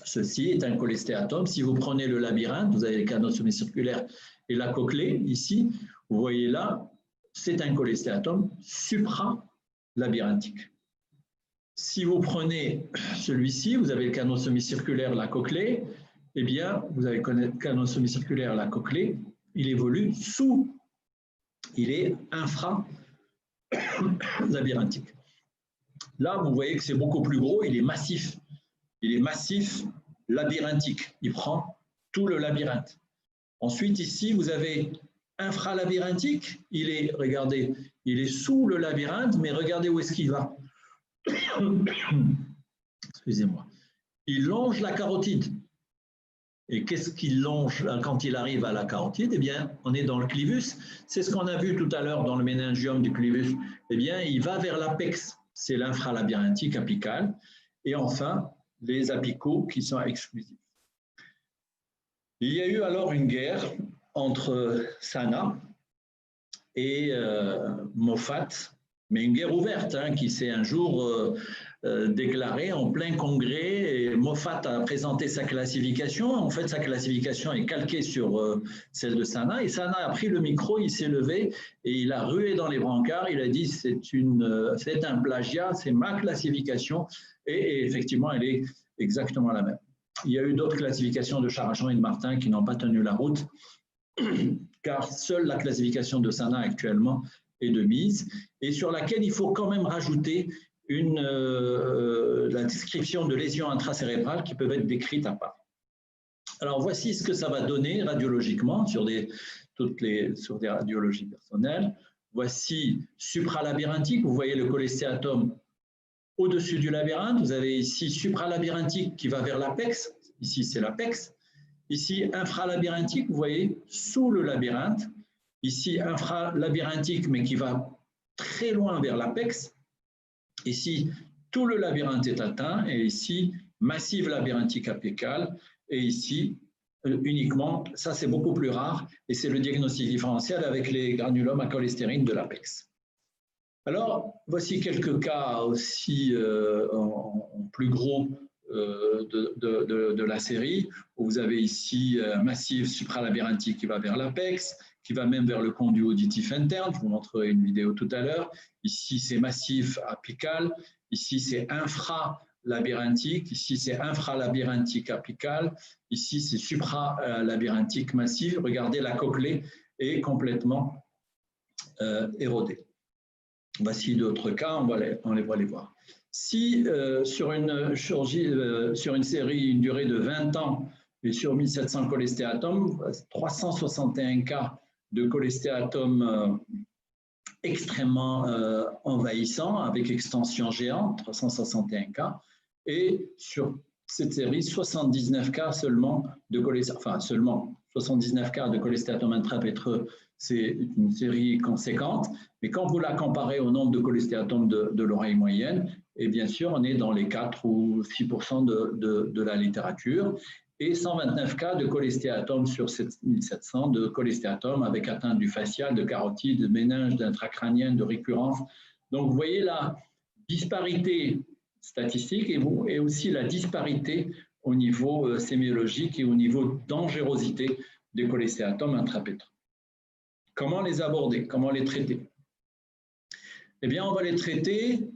Ceci est un cholestéatome. Si vous prenez le labyrinthe, vous avez les canaux semi-circulaires et la cochlée, ici, vous voyez là, c'est un cholestéatome supralabyrinthique. Si vous prenez celui-ci, vous avez le canaux semi-circulaire, la cochlée, eh bien, vous avez le canaux semi-circulaire, la cochlée, il évolue sous, il est infralabyrinthique. Là, vous voyez que c'est beaucoup plus gros, il est massif. Il est massif labyrinthique, il prend tout le labyrinthe. Ensuite, ici, vous avez infralabyrinthique, il est, regardez, il est sous le labyrinthe, mais regardez où est-ce qu'il va. Excusez-moi. Il longe la carotide. Et qu'est-ce qu'il longe quand il arrive à la carotide? Eh bien, on est dans le clivus. C'est ce qu'on a vu tout à l'heure dans le méningium du clivus. Eh bien, il va vers l'apex. C'est l'infralabyrinthique apical. Et enfin, les apicaux qui sont exclusifs. Il y a eu alors une guerre entre Sana et Moffat, mais une guerre ouverte qui s'est un jour déclarée en plein congrès. Et Moffat a présenté sa classification. En fait, sa classification est calquée sur celle de Sana. Et Sana a pris le micro, il s'est levé et il a rué dans les brancards. Il a dit c'est un plagiat, c'est ma classification. Et effectivement, elle est exactement la même. Il y a eu d'autres classifications de Charachon et de Martin qui n'ont pas tenu la route, car seule la classification de Sana actuellement est de mise, et sur laquelle il faut quand même rajouter la description de lésions intracérébrales qui peuvent être décrites à part. Alors voici ce que ça va donner radiologiquement sur des radiologies personnelles. Voici supralabyrinthique, vous voyez le cholestéatome au-dessus du labyrinthe. Vous avez ici supralabyrinthique qui va vers l'apex, ici c'est l'apex. Ici infralabyrinthique, vous voyez, sous le labyrinthe. Ici infralabyrinthique, mais qui va très loin vers l'apex. Ici, tout le labyrinthe est atteint, et ici, massive labyrinthique apicale, et ici, uniquement, ça c'est beaucoup plus rare, et c'est le diagnostic différentiel avec les granulomes à cholestérine de l'apex. Alors, voici quelques cas aussi en plus gros de la série, où vous avez ici massif supralabyrinthique qui va vers l'apex, qui va même vers le conduit auditif interne. Je vous montrerai une vidéo tout à l'heure. Ici, c'est massif apical. Ici, c'est infralabyrinthique. Ici, c'est infralabyrinthique apical. Ici, c'est supralabyrinthique massif. Regardez, la cochlée est complètement érodée. Voici d'autres cas, on va les voir. Si sur une chirurgie, sur une série, une durée de 20 ans, et sur 1700 cholestéatomes, 361 cas de cholestéatomes extrêmement envahissants, avec extension géante, 361 cas, et sur cette série, 79 cas seulement de cholestéatome, enfin seulement 79 cas de cholestéatome intrapétreux, c'est une série conséquente, mais quand vous la comparez au nombre de cholestéatomes de l'oreille moyenne, et bien sûr, on est dans les 4 ou 6% de la littérature. et 129 cas de cholestéatome sur 7700 de cholestéatome avec atteinte du facial, de carotide, de méninge, d'intracrânien, de récurrence. Donc, vous voyez la disparité statistique et aussi la disparité au niveau sémiologique et au niveau dangerosité des cholestéatomes intrapétreux. Comment les aborder? Comment les traiter? Eh bien, on va les traiter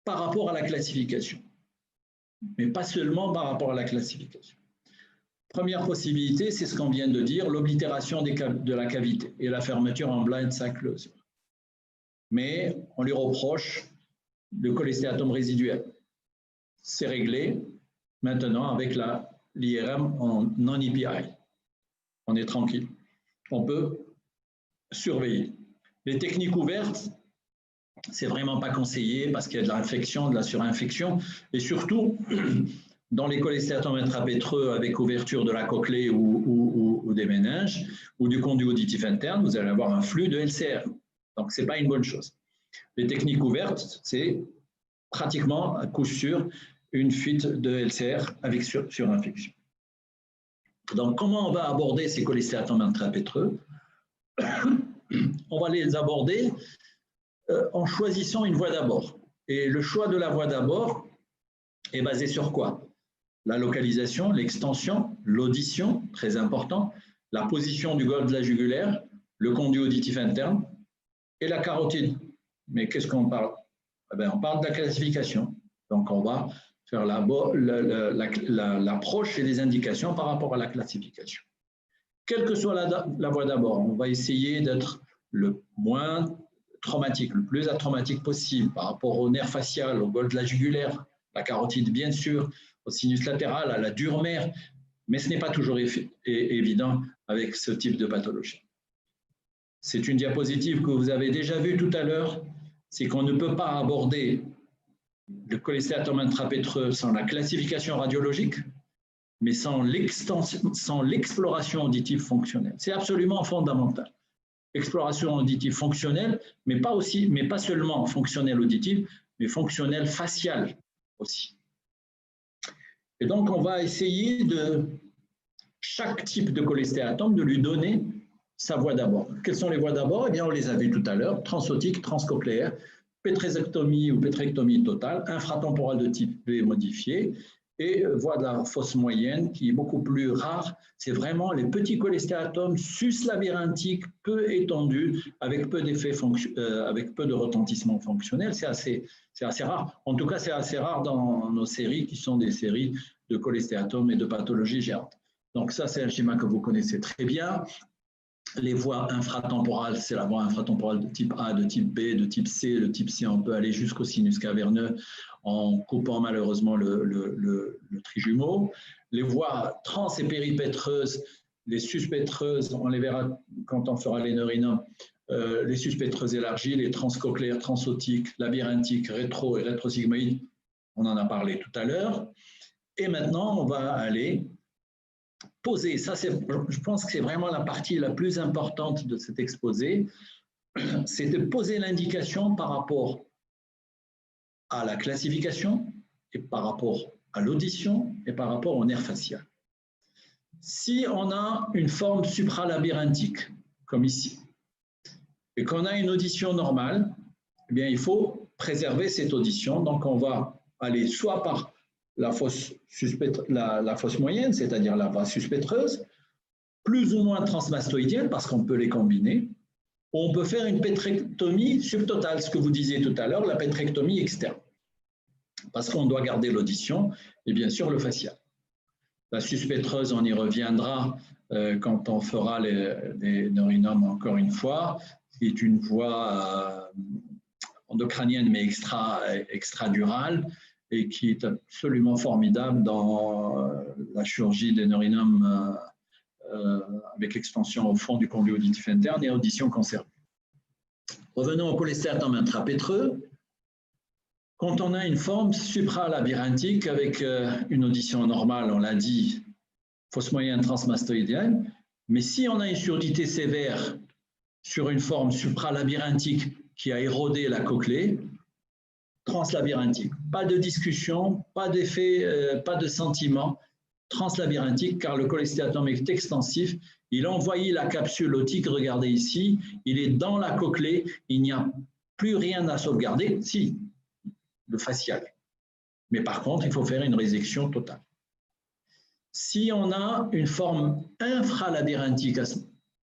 par rapport à la classification, mais pas seulement par rapport à la classification. Première possibilité, c'est ce qu'on vient de dire, l'oblitération de la cavité et la fermeture en blind sac closure. Mais on lui reproche le cholestéatome résiduel. C'est réglé maintenant avec l'IRM en non-EPI. On est tranquille. On peut surveiller. Les techniques ouvertes, c'est vraiment pas conseillé parce qu'il y a de l'infection, de la surinfection, et surtout dans les cholestéatomes intrapétreux avec ouverture de la cochlée ou des méninges ou du conduit auditif interne, vous allez avoir un flux de LCR. Donc, ce n'est pas une bonne chose. Les techniques ouvertes, c'est pratiquement à coup sûr une fuite de LCR avec surinfection. Donc, comment on va aborder ces cholestéatomes intrapétreux? On va les aborder en choisissant une voie d'abord. Et le choix de la voie d'abord est basé sur quoi? La localisation, l'extension, l'audition, très important, la position du golfe de la jugulaire, le conduit auditif interne et la carotide. Mais qu'est-ce qu'on parle? Eh bien, on parle de la classification. Donc, on va faire l'approche et les indications par rapport à la classification. Quelle que soit la voie d'abord, on va essayer d'être le moins traumatique, le plus atraumatique possible par rapport au nerf facial, au golfe de la jugulaire, la carotide bien sûr, au sinus latéral, à la dure mère, mais ce n'est pas toujours évident avec ce type de pathologie. C'est une diapositive que vous avez déjà vue tout à l'heure, c'est qu'on ne peut pas aborder le cholestéatome intrapétreux sans la classification radiologique, mais sans l'exploration auditive fonctionnelle. C'est absolument fondamental. Exploration auditive fonctionnelle, mais pas seulement fonctionnelle auditive, mais fonctionnelle faciale aussi. Et donc, on va essayer de chaque type de cholestéatome de lui donner sa voie d'abord. Quelles sont les voies d'abord? Eh bien, on les a vues tout à l'heure, transotique, transcochléaire, pétrézectomie ou pétrectomie totale, infratemporale de type B modifié, et voie de la fosse moyenne qui est beaucoup plus rare. C'est vraiment les petits cholestéatomes sus-labyrinthiques, peu étendus, avec peu d'effets, avec peu de retentissement fonctionnel. C'est assez rare. En tout cas, c'est assez rare dans nos séries qui sont des séries de cholestéatomes et de pathologies géantes. Donc ça, c'est un schéma que vous connaissez très bien. Les voies infratemporales, c'est la voie infratemporale de type A, de type B, de type C. Le type C, on peut aller jusqu'au sinus caverneux en coupant malheureusement le trijumeau. Les voies trans et péripétreuses, les suspétreuses, on les verra quand on fera les neurinomes, les suspétreuses élargies, les transcochléaires, transotiques, labyrinthiques, rétro et rétrosigmoïdes, on en a parlé tout à l'heure. Et maintenant, on va aller poser, ça je pense que c'est vraiment la partie la plus importante de cet exposé, c'est de poser l'indication par rapport à la classification et par rapport à l'audition et par rapport au nerf facial. Si on a une forme supralabyrinthique, comme ici, et qu'on a une audition normale, eh bien, il faut préserver cette audition. Donc, on va aller soit par la fosse moyenne, c'est-à-dire la voie suspétreuse, plus ou moins transmastoïdienne, parce qu'on peut les combiner, ou on peut faire une pétrectomie subtotale, ce que vous disiez tout à l'heure, la pétrectomie externe, parce qu'on doit garder l'audition et bien sûr le facial. La suspétreuse, on y reviendra quand on fera les neurinomes encore une fois, qui est une voie endocrânienne mais extradurale, et qui est absolument formidable dans la chirurgie des neurinomes avec l'extension au fond du conduit auditif interne et audition conservée. Revenons au cholestéatome intrapétreux. Quand on a une forme supralabyrinthique avec une audition normale, on l'a dit, fosse moyenne transmastoïdienne, mais si on a une surdité sévère sur une forme supralabyrinthique qui a érodé la cochlée, translabyrinthique. Pas de discussion, pas d'effet, pas de sentiment, translabyrinthique car le cholestéatome est extensif. Il envoie la capsule otique, regardez ici, il est dans la cochlée, il n'y a plus rien à sauvegarder, si, le facial. Mais par contre, il faut faire une résection totale. Si on a une forme infralabyrinthique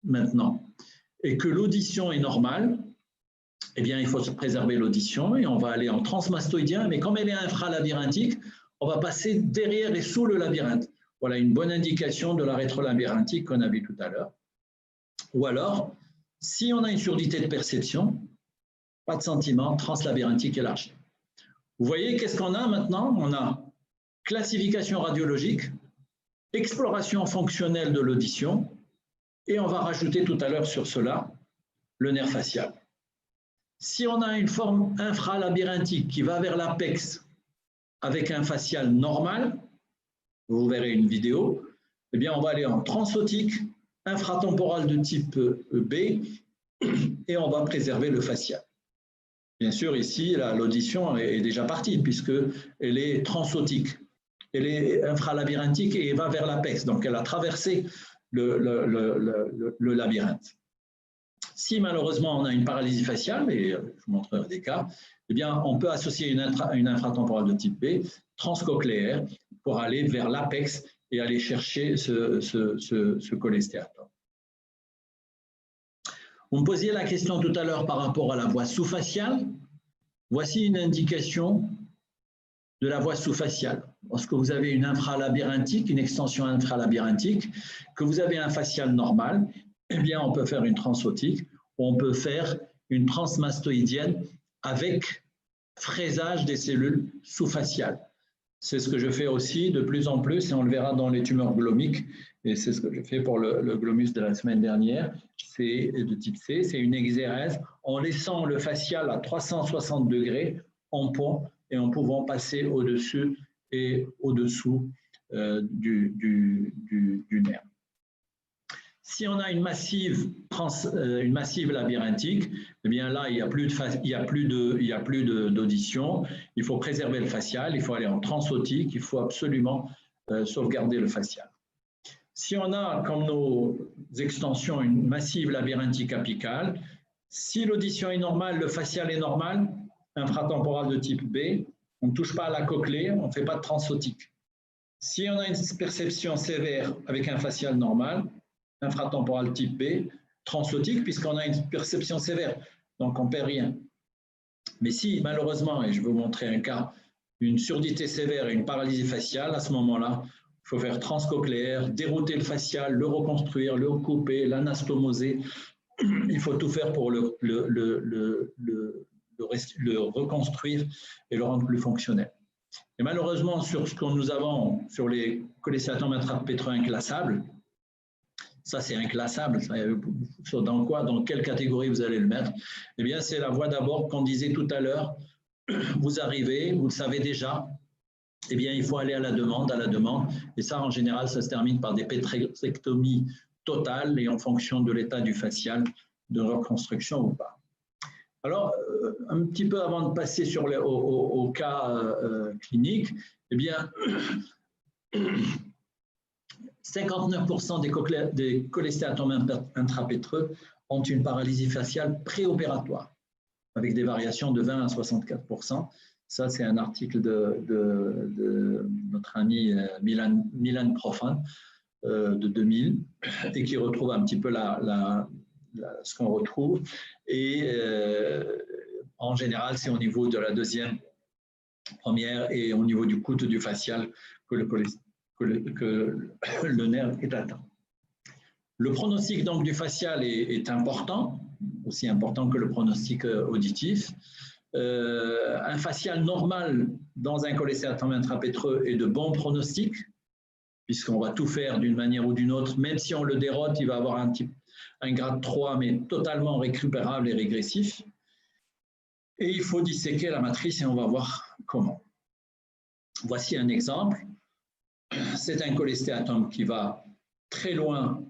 maintenant et que l'audition est normale, eh bien, il faut préserver l'audition et on va aller en transmastoïdien, mais comme elle est infralabyrinthique, on va passer derrière et sous le labyrinthe. Voilà une bonne indication de la rétrolabyrinthique qu'on a vu tout à l'heure. Ou alors, si on a une surdité de perception, pas de sentiment, translabyrinthique élargi. Vous voyez, qu'est-ce qu'on a maintenant? On a classification radiologique, exploration fonctionnelle de l'audition, et on va rajouter tout à l'heure sur cela le nerf facial. Si on a une forme infralabyrinthique qui va vers l'apex avec un facial normal, vous verrez une vidéo, eh bien on va aller en transotique, infratemporal de type B, et on va préserver le facial. Bien sûr, ici, l'audition est déjà partie puisqu'elle est transotique. Elle est infralabyrinthique et va vers l'apex. Donc, elle a traversé le labyrinthe. Si malheureusement, on a une paralysie faciale, et je vous montrerai des cas, eh bien, on peut associer une infratemporale de type B, transcochléaire, pour aller vers l'apex et aller chercher ce cholestéatome. Vous me posiez la question tout à l'heure par rapport à la voie sous-faciale. Voici une indication de la voie sous-faciale. Lorsque vous avez une infralabyrinthique, une extension infralabyrinthique, que vous avez un facial normal, eh bien, on peut faire une transotique ou on peut faire une transmastoïdienne avec fraisage des cellules sous-faciales. C'est ce que je fais aussi de plus en plus et on le verra dans les tumeurs glomiques. Et c'est ce que je fais pour le glomus de la semaine dernière. C'est de type C, c'est une exérèse en laissant le facial à 360 degrés en pont et en pouvant passer au-dessus et au-dessous du nerf. Si on a une massive labyrinthique, eh bien là, il n'y a plus d'audition. Il faut préserver le facial, il faut aller en transotique, il faut absolument sauvegarder le facial. Si on a, comme nos extensions, une massive labyrinthique apicale, si l'audition est normale, le facial est normal, infratemporal de type B, on ne touche pas à la cochlée, on ne fait pas de transotique. Si on a une perception sévère avec un facial normal, infratemporal type B, transotique, puisqu'on a une perception sévère, donc on ne perd rien. Mais si, malheureusement, et je vais vous montrer un cas, une surdité sévère et une paralysie faciale, à ce moment-là, il faut faire transcochléaire, dérouter le facial, le reconstruire, le couper, l'anastomoser. Il faut tout faire pour le reconstruire et le rendre plus fonctionnel. Et malheureusement, sur ce que nous avons sur les cholestéatomes intrapétreux inclassables, ça c'est inclassable, dans quelle catégorie vous allez le mettre? Eh bien, c'est la voie d'abord qu'on disait tout à l'heure. Vous arrivez, vous le savez déjà, eh bien, il faut aller à la demande, et ça, en général, ça se termine par des pétrectomies totales et en fonction de l'état du facial, de reconstruction ou pas. Alors, un petit peu avant de passer au cas clinique, eh bien, 59% des cholestéatomes intrapétreux ont une paralysie faciale préopératoire, avec des variations de 20 à 64%. Ça, c'est un article de notre ami Milan Profan de 2000 et qui retrouve un petit peu ce qu'on retrouve. Et en général, c'est au niveau de la deuxième, première et au niveau du coude du facial que le nerf est atteint. Le pronostic donc, du facial est important, aussi important que le pronostic auditif. Un facial normal dans un cholestéatome intrapétreux est de bon pronostic, puisqu'on va tout faire d'une manière ou d'une autre, même si on le dérote, il va avoir un grade 3, mais totalement récupérable et régressif. Et il faut disséquer la matrice et on va voir comment. Voici un exemple. C'est un cholestéatome qui va très loin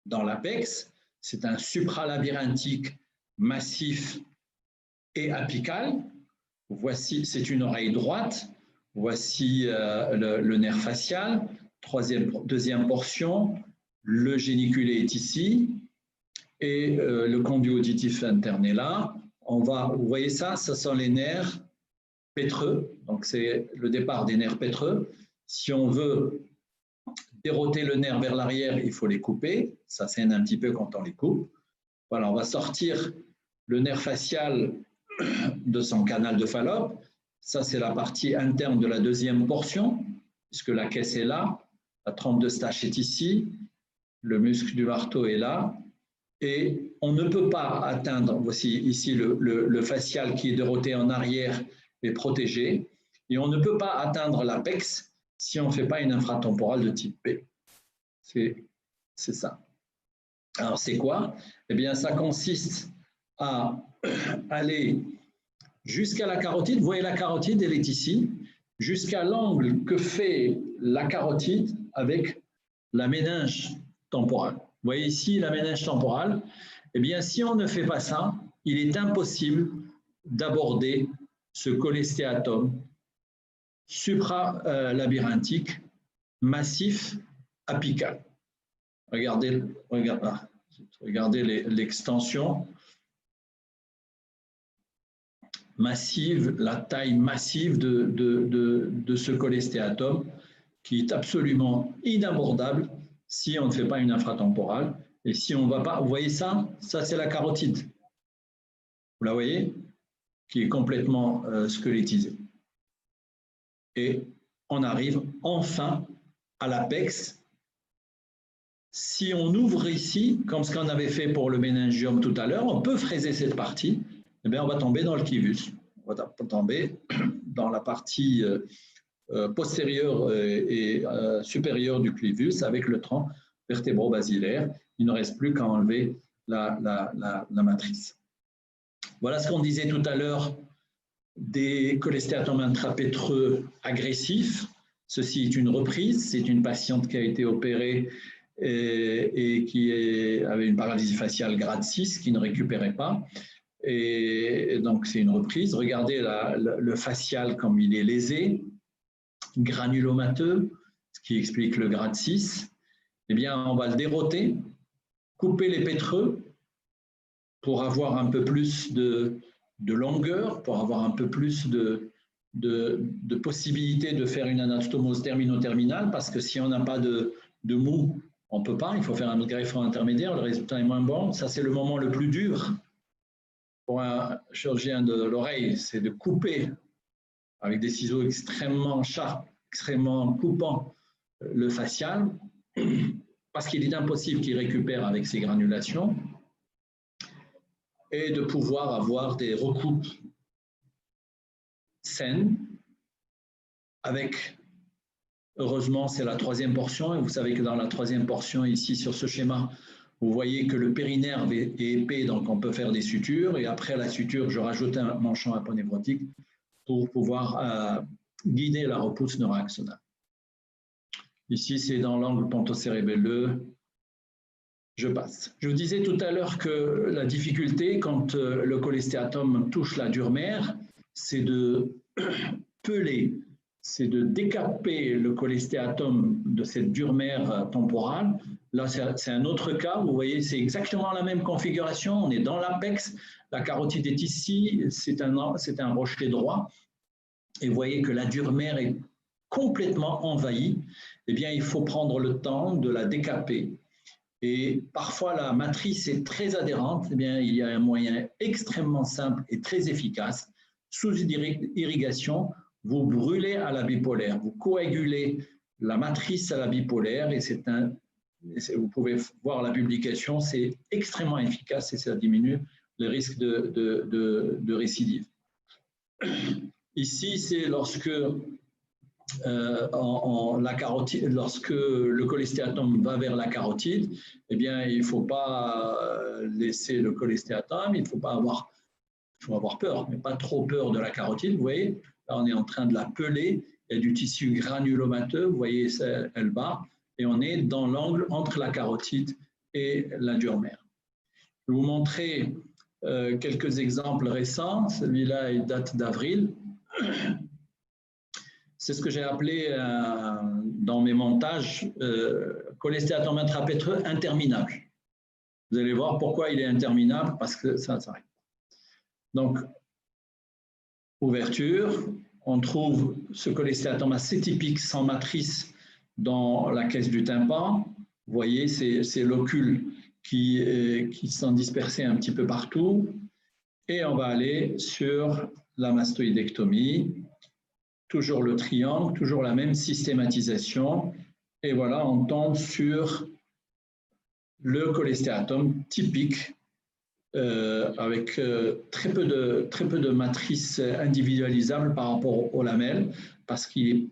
dans l'apex. C'est un supralabyrinthique massif et apical. Voici, c'est une oreille droite. Voici le nerf facial. deuxième portion, le géniculé est ici et le conduit auditif interne est là. Vous voyez ça, ce sont les nerfs pétreux, donc c'est le départ des nerfs pétreux. Si on veut déroter le nerf vers l'arrière, il faut les couper. Ça saigne un petit peu quand on les coupe. Voilà, on va sortir le nerf facial de son canal de Fallope. Ça, c'est la partie interne de la deuxième portion, puisque la caisse est là, la trompe de Stache est ici, le muscle du marteau est là, et on ne peut pas atteindre, voici ici le facial qui est déroté en arrière et protégé, et on ne peut pas atteindre l'apex si on ne fait pas une infratemporale de type P. C'est ça. Alors, c'est quoi? Eh bien, ça consiste à aller jusqu'à la carotide. Vous voyez, la carotide, elle est ici, jusqu'à l'angle que fait la carotide avec la méninge temporale. Vous voyez ici la méninge temporale. Eh bien, si on ne fait pas ça, il est impossible d'aborder ce cholestéatome supralabyrinthique massif apical. Regardez l'extension massive, la taille massive de ce cholestéatome qui est absolument inabordable si on ne fait pas une infratemporale. Et si on ne va pas, vous voyez ça? Ça, c'est la carotide. Vous la voyez? Qui est complètement squelettisée. Et on arrive enfin à l'apex. Si on ouvre ici, comme ce qu'on avait fait pour le méningium tout à l'heure, on peut fraiser cette partie, eh bien on va tomber dans le clivus. On va tomber dans la partie postérieure et supérieure du clivus avec le tronc vertébro-basilaire. Il ne reste plus qu'à enlever la matrice. Voilà ce qu'on disait tout à l'heure des cholestéatomes intrapétreux agressifs. Ceci est une reprise, c'est une patiente qui a été opérée et qui avait une paralysie faciale grade 6 qui ne récupérait pas. Et donc, c'est une reprise. Regardez le facial comme il est lésé, granulomateux, ce qui explique le grade 6. Eh bien, on va le déroter, couper les pétreux pour avoir un peu plus de longueur, pour avoir un peu plus de possibilité de faire une anastomose termino-terminale, parce que si on n'a pas de mou, on ne peut pas, il faut faire un greffon intermédiaire, le résultat est moins bon. Ça, c'est le moment le plus dur pour un chirurgien de l'oreille, c'est de couper avec des ciseaux extrêmement sharp, extrêmement coupants le facial, parce qu'il est impossible qu'il récupère avec ces granulations, et de pouvoir avoir des recoupes saines avec, heureusement, c'est la troisième portion, et vous savez que dans la troisième portion, ici sur ce schéma, vous voyez que le périnerve est épais, donc on peut faire des sutures, et après la suture, je rajoute un manchon aponévrotique pour pouvoir guider la repousse neuroaxonale. Ici, c'est dans l'angle pontocérébelleux. Je passe. Je vous disais tout à l'heure que la difficulté, quand le cholestéatome touche la dure mère, c'est de peler, c'est de décaper le cholestéatome de cette dure mère temporale. Là, c'est un autre cas. Vous voyez, c'est exactement la même configuration. On est dans l'apex. La carotide est ici. C'est un rocher droit. Et vous voyez que la dure mère est complètement envahie. Eh bien, il faut prendre le temps de la décaper. Et parfois, la matrice est très adhérente. Eh bien, il y a un moyen extrêmement simple et très efficace. Sous irrigation, vous brûlez à la bipolaire. Vous coagulez la matrice à la bipolaire et vous pouvez voir la publication, c'est extrêmement efficace et ça diminue le risque de récidive. Ici, c'est lorsque lorsque le cholestéatome va vers la carotide, eh bien, il ne faut pas laisser le cholestéatome, il faut avoir peur, mais pas trop peur de la carotide. Vous voyez, là, on est en train de la peler, il y a du tissu granulomateux, vous voyez, elle bat, et on est dans l'angle entre la carotide et la dure mère. Je vais vous montrer quelques exemples récents. Celui-là, il date d'avril. c'est ce que j'ai appelé dans mes montages cholestéatome intrapétreux interminable. Vous allez voir pourquoi il est interminable, parce que ça s'arrête. Donc, ouverture, on trouve ce cholestéatome assez typique sans matrice dans la caisse du tympan. Vous voyez, c'est l'ocule qui sont dispersés un petit peu partout. Et on va aller sur la mastoïdectomie. Toujours le triangle, toujours la même systématisation. Et voilà, on tombe sur le cholestéatome typique avec très peu de matrices individualisables par rapport aux lamelles, parce que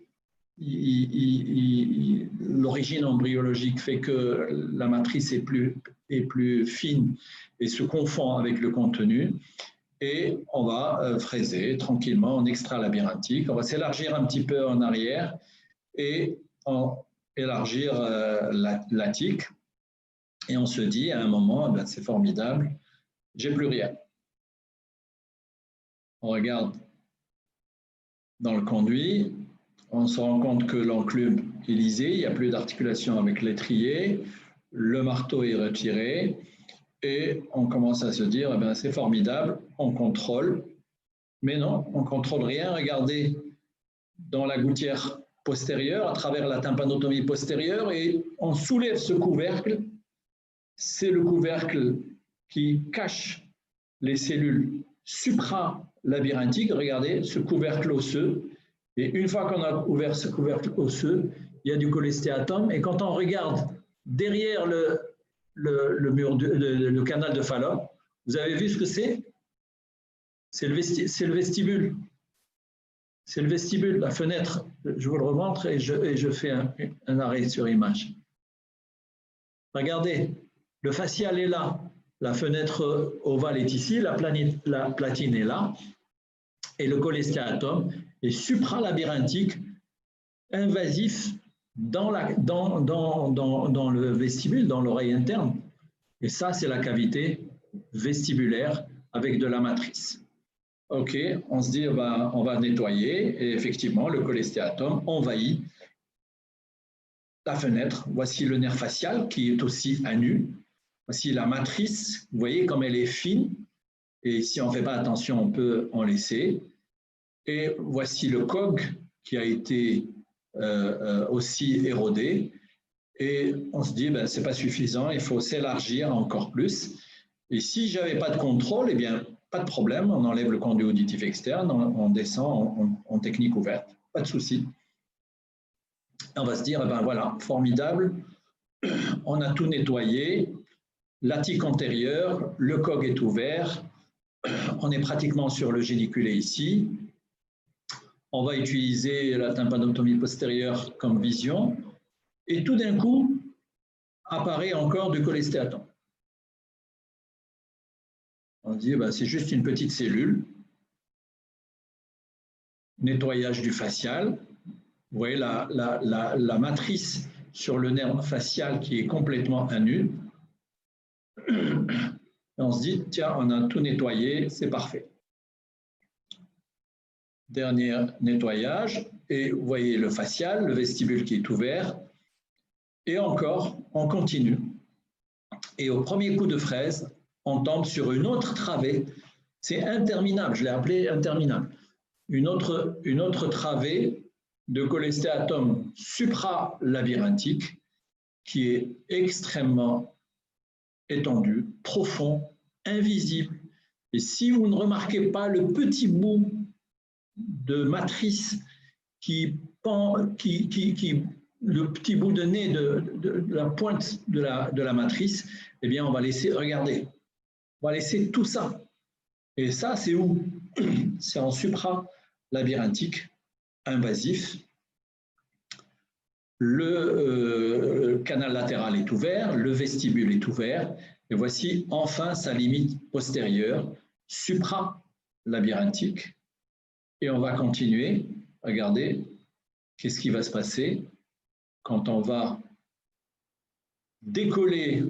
l'origine embryologique fait que la matrice est plus fine et se confond avec le contenu. Et on va fraiser tranquillement en extra-labyrinthique. On va s'élargir un petit peu en arrière et élargir la tique. Et on se dit à un moment, ben, c'est formidable, j'ai plus rien. On regarde dans le conduit, on se rend compte que l'enclume est lisée, il n'y a plus d'articulation avec l'étrier, le marteau est retiré et on commence à se dire, eh ben, c'est formidable, on contrôle. Mais non, on ne contrôle rien. Regardez dans la gouttière postérieure, à travers la tympanotomie postérieure, et on soulève ce couvercle. C'est le couvercle qui cache les cellules supra-labyrinthiques. Regardez ce couvercle osseux. Et une fois qu'on a ouvert ce couvercle osseux, il y a du cholestéatome. Et quand on regarde derrière le canal de Fallope, vous avez vu ce que c'est? C'est le vestibule. C'est le vestibule, la fenêtre. Je vous le remontre et je fais un arrêt sur image. Regardez, le facial est là. La fenêtre ovale est ici, la platine est là. Et le cholestéatome est supralabyrinthique, invasif dans le vestibule, dans l'oreille interne. Et ça, c'est la cavité vestibulaire avec de la matrice. OK, on se dit, ben, on va nettoyer, et effectivement, le cholestéatome envahit la fenêtre. Voici le nerf facial qui est aussi à nu. Voici la matrice, vous voyez comme elle est fine, et si on ne fait pas attention, on peut en laisser. Et voici le cog qui a été aussi érodé. Et on se dit, ben, ce n'est pas suffisant, il faut s'élargir encore plus. Et si je n'avais pas de contrôle, eh bien, pas de problème, on enlève le conduit auditif externe, on descend en technique ouverte, pas de souci. On va se dire, eh ben voilà, formidable, on a tout nettoyé, la tique antérieure, le cog est ouvert, on est pratiquement sur le géniculé ici. On va utiliser la tympanotomie postérieure comme vision, et tout d'un coup, apparaît encore du cholestéatome. On dit, ben, c'est juste une petite cellule. Nettoyage du facial. Vous voyez la matrice sur le nerf facial qui est complètement à nu. Et on se dit, tiens, on a tout nettoyé, c'est parfait. Dernier nettoyage. Et vous voyez le facial, le vestibule qui est ouvert. Et encore, on continue. Et au premier coup de fraise, on tombe sur une autre travée. C'est interminable, je l'ai appelé interminable. Une autre travée de cholestéatome supralabyrinthique qui est extrêmement étendu, profond, invisible. Et si vous ne remarquez pas le petit bout de matrice le petit bout de nez de la pointe de la matrice, eh bien, on va laisser, regardez, on va laisser tout ça. Et ça, c'est où? C'est en supralabyrinthique, invasif. Le canal latéral est ouvert, le vestibule est ouvert, et voici enfin sa limite postérieure, supralabyrinthique. Et on va continuer. Regardez, qu'est-ce qui va se passer quand on va décoller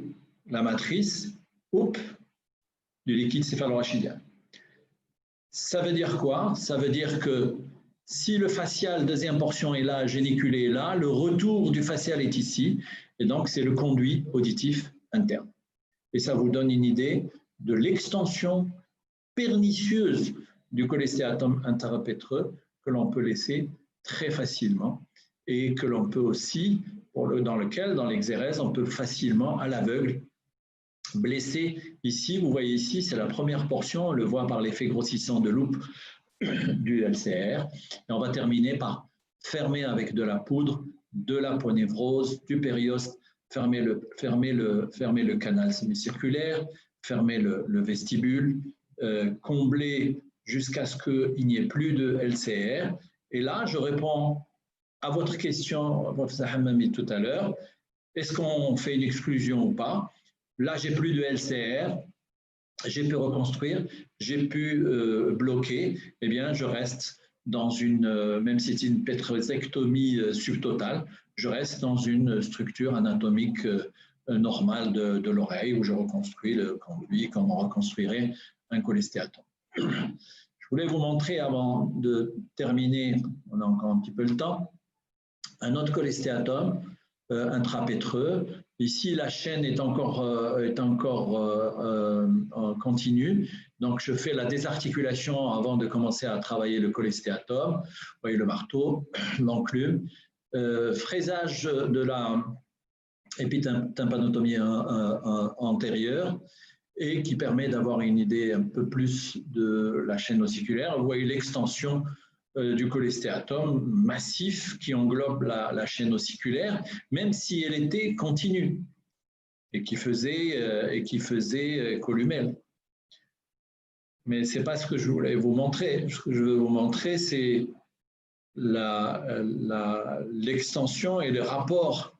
la matrice du liquide céphalorachidien. Ça veut dire quoi? Ça veut dire que Si le facial, deuxième portion est là, géniculé est là, le retour du facial est ici, et donc c'est le conduit auditif interne. Et ça vous donne une idée de l'extension pernicieuse du cholestéatome interpétreux que l'on peut laisser très facilement et que l'on peut aussi, dans l'exérèse, on peut facilement, à l'aveugle, blesser ici. Vous voyez ici, c'est la première portion, on le voit par l'effet grossissant de loupe du LCR. Et on va terminer par fermer avec de la poudre, de l'aponévrose, du périoste, fermer le canal semi-circulaire, fermer le vestibule, combler jusqu'à ce qu'il n'y ait plus de LCR. Et là, je réponds à votre question, professeur Hammami, tout à l'heure. Est-ce qu'on fait une exclusion ou pas? Là, j'ai plus de LCR. J'ai pu reconstruire, j'ai pu bloquer, eh bien, je reste dans une, même si c'est une pétrosectomie subtotale, je reste dans une structure anatomique normale de l'oreille où je reconstruis le conduit comme on reconstruirait un cholestéatome. Je voulais vous montrer, avant de terminer, on a encore un petit peu le temps, un autre cholestéatome intrapétreux. Ici, la chaîne est encore continue. Donc, je fais la désarticulation avant de commencer à travailler le cholestéatome. Vous voyez le marteau, l'enclume. Fraisage de la épitympanotomie antérieure et qui permet d'avoir une idée un peu plus de la chaîne ossiculaire. Vous voyez l'extension du cholestéatome massif qui englobe la chaîne ossiculaire, même si elle était continue et qui faisait columelle. Mais ce n'est pas ce que je voulais vous montrer. Ce que je veux vous montrer, c'est l'extension et le rapport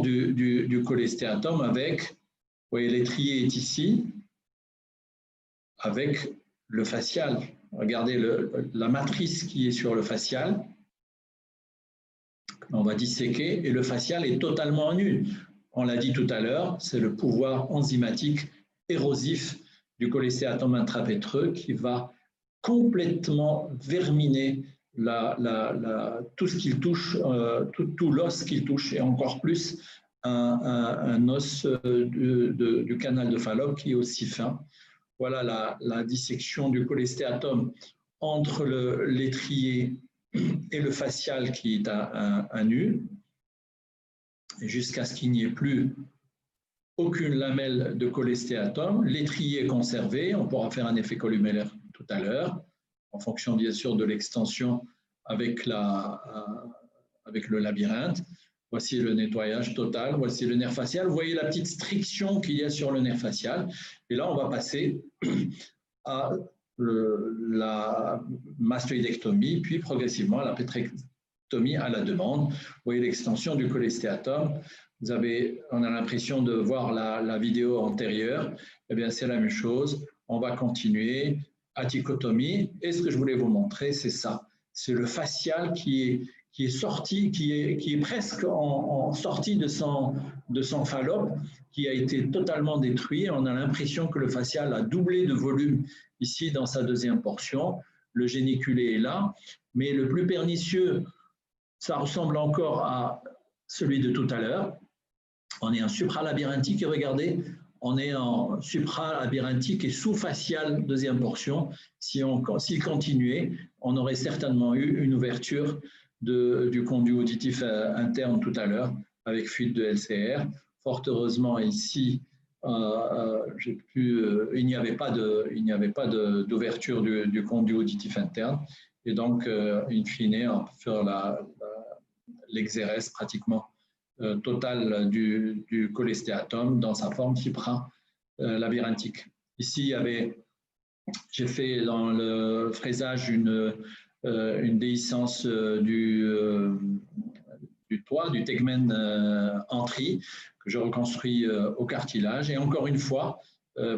du cholestéatome avec, vous voyez, l'étrier est ici, avec le facial. Regardez la matrice qui est sur le facial. On va disséquer et le facial est totalement nu. On l'a dit tout à l'heure, c'est le pouvoir enzymatique érosif du cholestéatome intrapétreux qui va complètement verminer tout ce qu'il touche, tout l'os qu'il touche et encore plus un os du canal de Fallope qui est aussi fin. Voilà la dissection du cholestéatome entre l'étrier et le facial qui est à nu, jusqu'à ce qu'il n'y ait plus aucune lamelle de cholestéatome. L'étrier est conservé, on pourra faire un effet columellaire tout à l'heure, en fonction bien sûr de l'extension avec le labyrinthe. Voici le nettoyage total, voici le nerf facial. Vous voyez la petite striction qu'il y a sur le nerf facial. Et là, on va passer à la mastoïdectomie, puis progressivement à la pétrectomie à la demande. Vous voyez l'extension du cholestéatome. On a l'impression de voir la vidéo antérieure. Eh bien, c'est la même chose. On va continuer. Atticotomie. Et ce que je voulais vous montrer, c'est ça. C'est le facial qui est sorti, qui est presque en sortie de son Fallope, qui a été totalement détruit. On a l'impression que le facial a doublé de volume ici dans sa deuxième portion. Le géniculé est là, mais le plus pernicieux, ça ressemble encore à celui de tout à l'heure. On est en supralabyrinthique et regardez, on est en supralabyrinthique et sous-facial, deuxième portion. S'il continuait, on aurait certainement eu une ouverture du conduit auditif interne tout à l'heure avec fuite de LCR. Fort heureusement, ici, il n'y avait pas d'ouverture du conduit auditif interne. Et donc, in fine, on peut faire l'exérèse pratiquement totale du cholestéatome dans sa forme supralabyrinthique. Ici, j'ai fait dans le fraisage une déhiscence du toit, du tegmen entry, que je reconstruis au cartilage. Et encore une fois,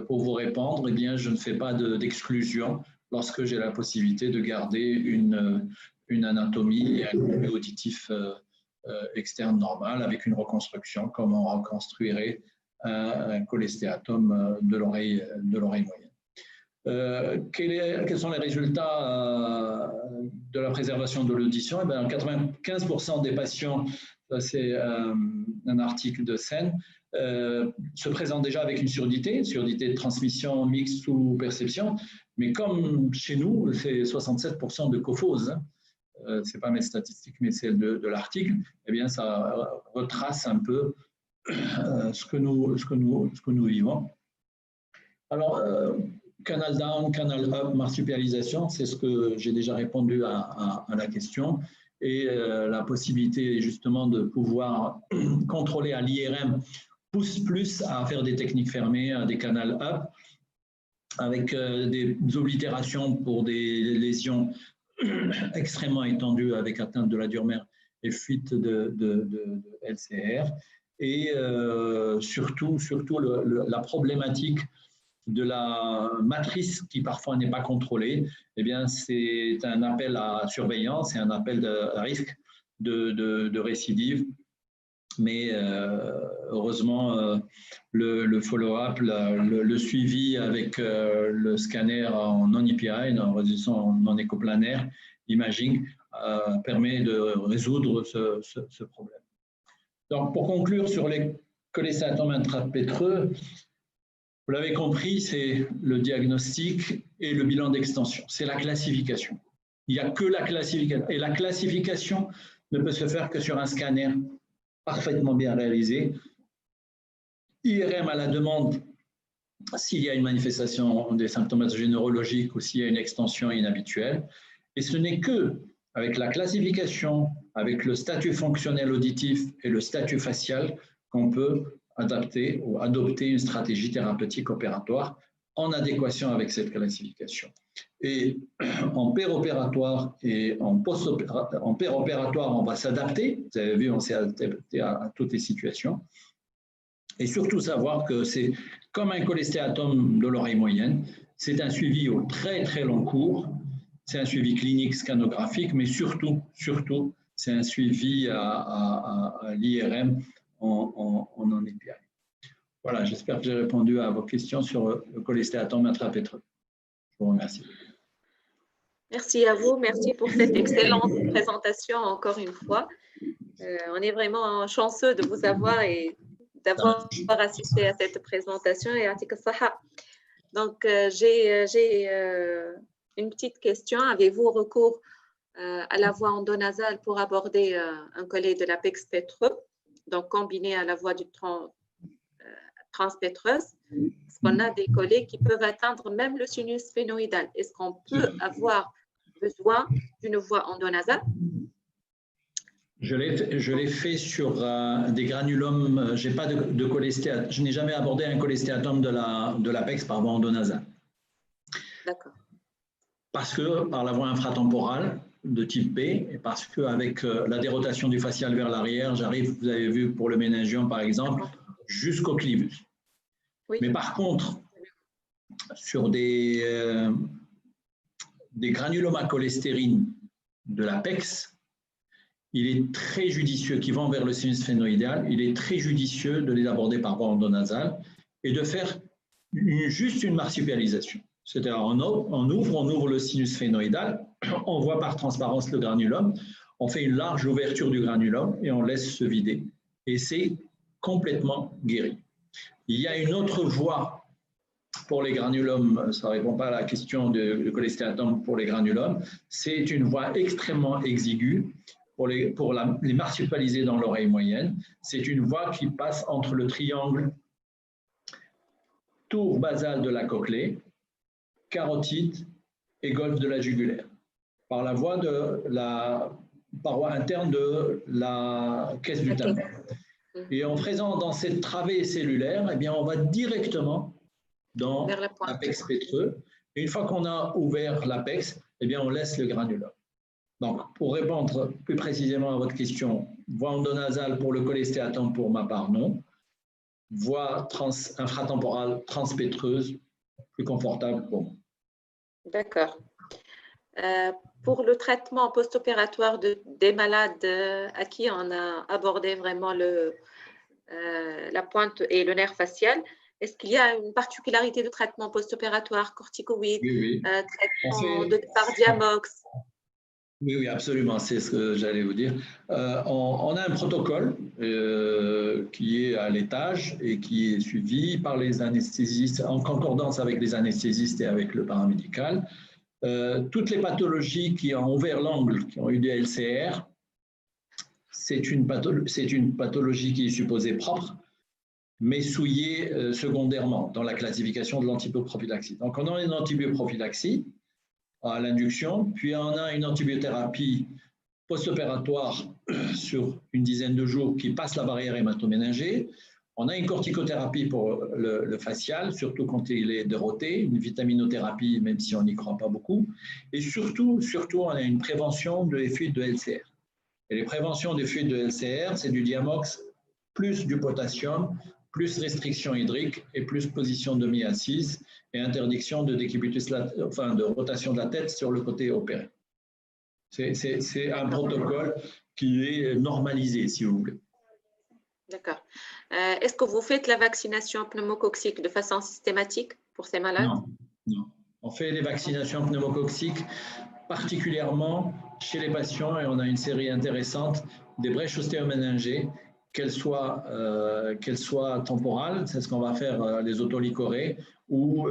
pour vous répondre, eh bien, je ne fais pas d'exclusion lorsque j'ai la possibilité de garder une anatomie et un conduit auditif externe normal avec une reconstruction comme on reconstruirait un cholestéatome de l'oreille moyenne. Quels sont les résultats de la préservation de l'audition? Eh bien, 95% des patients, c'est un article de Sen, se présentent déjà avec une surdité de transmission mixte ou perception, mais comme chez nous, c'est 67% de cophose. Hein. Ce n'est pas mes statistiques, mais celles de l'article, eh bien, ça retrace un peu ce que nous vivons. Alors, canal down, canal up, marsupialisation, c'est ce que j'ai déjà répondu à la question. Et la possibilité justement de pouvoir contrôler à l'IRM pousse plus à faire des techniques fermées, des canal up, avec des oblitérations pour des lésions extrêmement étendues avec atteinte de la dure mère et fuite de LCR. Et surtout la problématique de la matrice qui parfois n'est pas contrôlée, eh bien c'est un appel à surveillance et un appel à risque de récidive. Mais heureusement, le follow-up, le suivi avec le scanner en non-EPI, en résolution non écoplanaire, imaging, permet de résoudre ce problème. Donc, pour conclure sur les cholestéatomes intrapétreux, vous l'avez compris, c'est le diagnostic et le bilan d'extension. C'est la classification. Il n'y a que la classification. Et la classification ne peut se faire que sur un scanner parfaitement bien réalisé. IRM à la demande s'il y a une manifestation des symptomatologies neurologiques ou s'il y a une extension inhabituelle. Et ce n'est que avec la classification, avec le statut fonctionnel auditif et le statut facial qu'on peut adapter ou adopter une stratégie thérapeutique opératoire en adéquation avec cette classification. Et en péropératoire et en péropératoire, on va s'adapter. Vous avez vu, on s'est adapté à toutes les situations. Et surtout savoir que c'est comme un cholestéatome de l'oreille moyenne, c'est un suivi au très très long cours, c'est un suivi clinique scanographique, mais surtout c'est un suivi à l'IRM en EPI. Voilà, j'espère que j'ai répondu à vos questions sur le cholestéatome intrapétreux. Je vous remercie. Merci à vous, merci pour cette excellente présentation encore une fois. On est vraiment chanceux de vous avoir et d'avoir assisté à cette présentation. Et donc, j'ai une petite question. Avez-vous recours à la voie endonasale pour aborder un collet de l'apex pétreux, donc combiné à la voie du transpétreuse? Parce qu'on a des collets qui peuvent atteindre même le sinus sphénoïdal. Est-ce qu'on peut avoir besoin d'une voie endonasale? Je l'ai fait sur des granulomes. J'ai pas de cholestéatome. Je n'ai jamais abordé un cholestéatome de l'apex par voie endonasale. D'accord. Parce que par la voie infratemporale de type B, et parce qu'avec la dérotation du facial vers l'arrière, j'arrive, vous avez vu pour le méningium par exemple, jusqu'au clivus. Oui. Mais par contre, sur des granulomes à cholestérine de l'apex, il est très judicieux, qui vont vers le sinus sphénoïdal, il est très judicieux de les aborder par voie endonasale et de faire juste une marsupialisation. C'est-à-dire on ouvre le sinus sphénoïdal, on voit par transparence le granulome, on fait une large ouverture du granulome et on laisse se vider. Et c'est complètement guéri. Il y a une autre voie pour les granulomes, ça ne répond pas à la question de cholestéatome pour les granulomes, c'est une voie extrêmement exiguë pour les marsupialiser dans l'oreille moyenne. C'est une voie qui passe entre le triangle tour basale de la cochlée, carotide et golfe de la jugulaire, par la voie de la paroi interne de la caisse du tympan. Et en faisant dans cette travée cellulaire, eh bien, on va directement dans l'apex pétreux. Et une fois qu'on a ouvert l'apex, eh bien, on laisse le granulome. Donc, pour répondre plus précisément à votre question, voie endonasale pour le cholestéatome, pour ma part, non. Voie infratemporale transpétreuse, plus confortable pour moi. D'accord. Pour le traitement post-opératoire des malades à qui on a abordé vraiment la pointe et le nerf facial, Est-ce qu'il y a une particularité de traitement post-opératoire, corticoïde, Oui. traitement par Diamox? Oui, absolument, c'est ce que j'allais vous dire. On a un protocole qui est à l'étage et qui est suivi par les anesthésistes, en concordance avec les anesthésistes et avec le paramédical. Toutes les pathologies qui ont ouvert l'angle, qui ont eu des LCR, c'est une pathologie qui est supposée propre, mais souillée secondairement dans la classification de l'antibioprophylaxie. Donc, on a une antibioprophylaxie à l'induction, puis on a une antibiothérapie post-opératoire sur une dizaine de jours qui passe la barrière hématoméningée. On a une corticothérapie pour le facial, surtout quand il est déroté, une vitaminothérapie, même si on n'y croit pas beaucoup. Et surtout, on a une prévention des fuites de LCR. Et les préventions des fuites de LCR, c'est du Diamox plus du potassium, plus restriction hydrique et plus position demi-assise et interdiction de décubitus, de rotation de la tête sur le côté opéré. C'est un protocole qui est normalisé, si vous voulez. D'accord. Est-ce que vous faites la vaccination pneumococcique de façon systématique pour ces malades? Non. On fait les vaccinations pneumococciques particulièrement chez les patients, et on a une série intéressante des brèches ostéoméningées, qu'elles soient temporales, c'est ce qu'on va faire les autolycorées, ou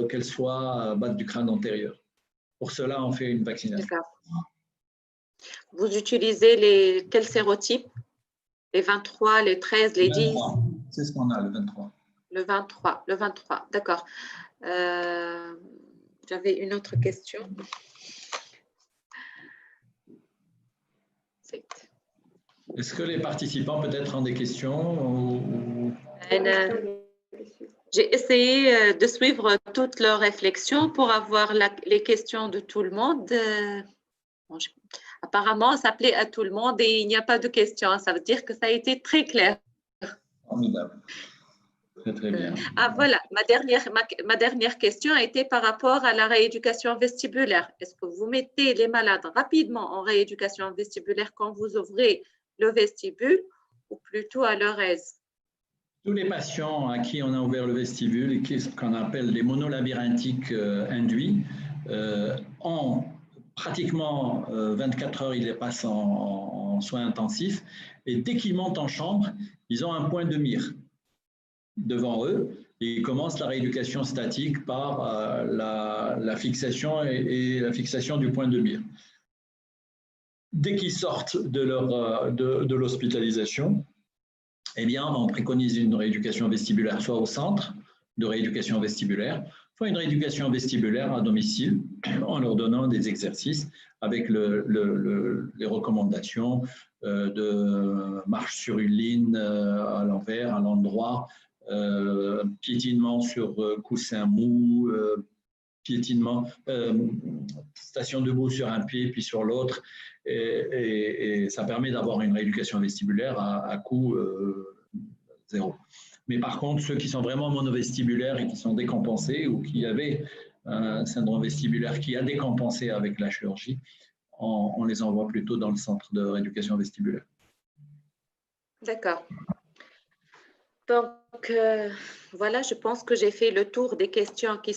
qu'elles soient bas du crâne antérieur. Pour cela, on fait une vaccination. D'accord. Vous utilisez quels sérotypes? Les 23, les 13, les 10? C'est ce qu'on a, le 23. Le 23, d'accord. J'avais une autre question. Est-ce que les participants peut-être ont des questions J'ai essayé de suivre toutes leurs réflexions pour avoir les questions de tout le monde. Apparemment, ça plaît à tout le monde et il n'y a pas de questions. Ça veut dire que ça a été très clair. Formidable. Très bien. Voilà, ma dernière question a été par rapport à la rééducation vestibulaire. Est-ce que vous mettez les malades rapidement en rééducation vestibulaire quand vous ouvrez le vestibule ou plutôt à leur aise? Tous les patients à qui on a ouvert le vestibule, ce qu'on appelle les monolabyrinthiques induits, ont pratiquement 24 heures, ils les passent en soins intensifs, et dès qu'ils montent en chambre, ils ont un point de mire devant eux, et ils commencent la rééducation statique par la fixation et la fixation du point de mire. Dès qu'ils sortent de l'hospitalisation, eh bien, on préconise une rééducation vestibulaire soit au centre de rééducation vestibulaire, soit une rééducation vestibulaire à domicile en leur donnant des exercices avec les recommandations de marche sur une ligne à l'envers, à l'endroit, piétinement sur coussin mou, piétinement, station debout sur un pied puis sur l'autre, et ça permet d'avoir une rééducation vestibulaire à coût zéro. Mais par contre, ceux qui sont vraiment monovestibulaires et qui sont décompensés ou qui avaient un syndrome vestibulaire qui a décompensé avec la chirurgie, on les envoie plutôt dans le centre de rééducation vestibulaire. D'accord. Donc, voilà, je pense que j'ai fait le tour des questions qui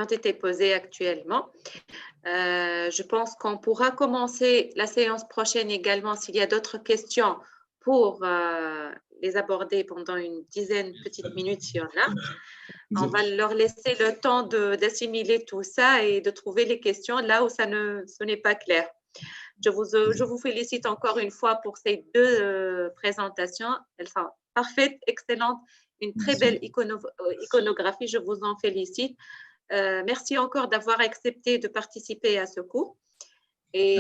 ont été posées actuellement. Je pense qu'on pourra commencer la séance prochaine également s'il y a d'autres questions pour les aborder pendant une dizaine de petites minutes s'il y en a. On va leur laisser le temps d'assimiler tout ça et de trouver les questions là où ce n'est pas clair. Je vous félicite encore une fois pour ces deux présentations. Elles sont parfaites, excellentes, une très belle iconographie. Je vous en félicite. Merci encore d'avoir accepté de participer à ce cours. Et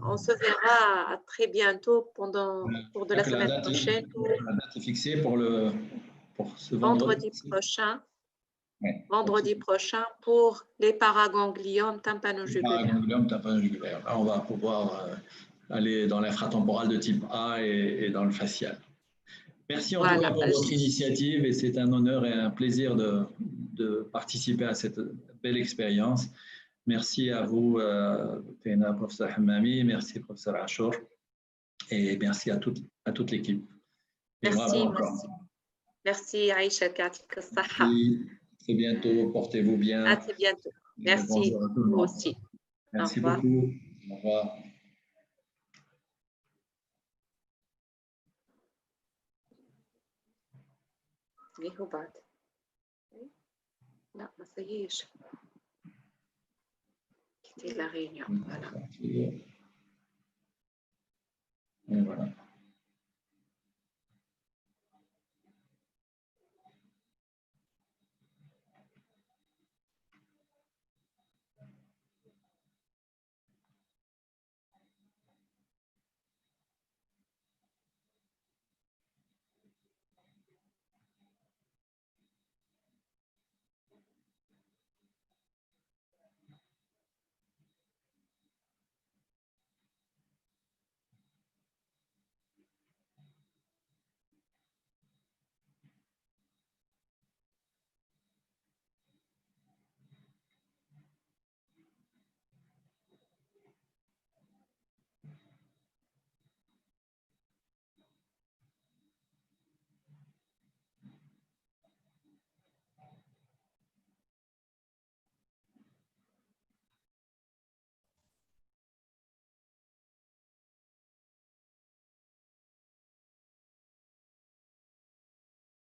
on se verra très bientôt pour de la semaine prochaine. La date est fixée pour ce vendredi prochain. Ouais, vendredi prochain pour les paragangliomes tympanojugulaires. Là, on va pouvoir aller dans l'infratemporal de type A et dans le facial. Merci en tout cas pour votre initiative et c'est un honneur et un plaisir de participer à cette belle expérience. Merci à vous, Téna, professeur Hammami, merci, professeur Achour, et merci à toute l'équipe. Merci. Merci, Aïcha, يعطيك الصحة. Très bientôt, portez-vous bien. À très bientôt. Merci, Bonjour à tout le vous monde. aussi. Merci Au revoir. beaucoup. Au revoir. ليه بعد؟ لا ما سيش. Quitter la réunion. Voilà. Et voilà.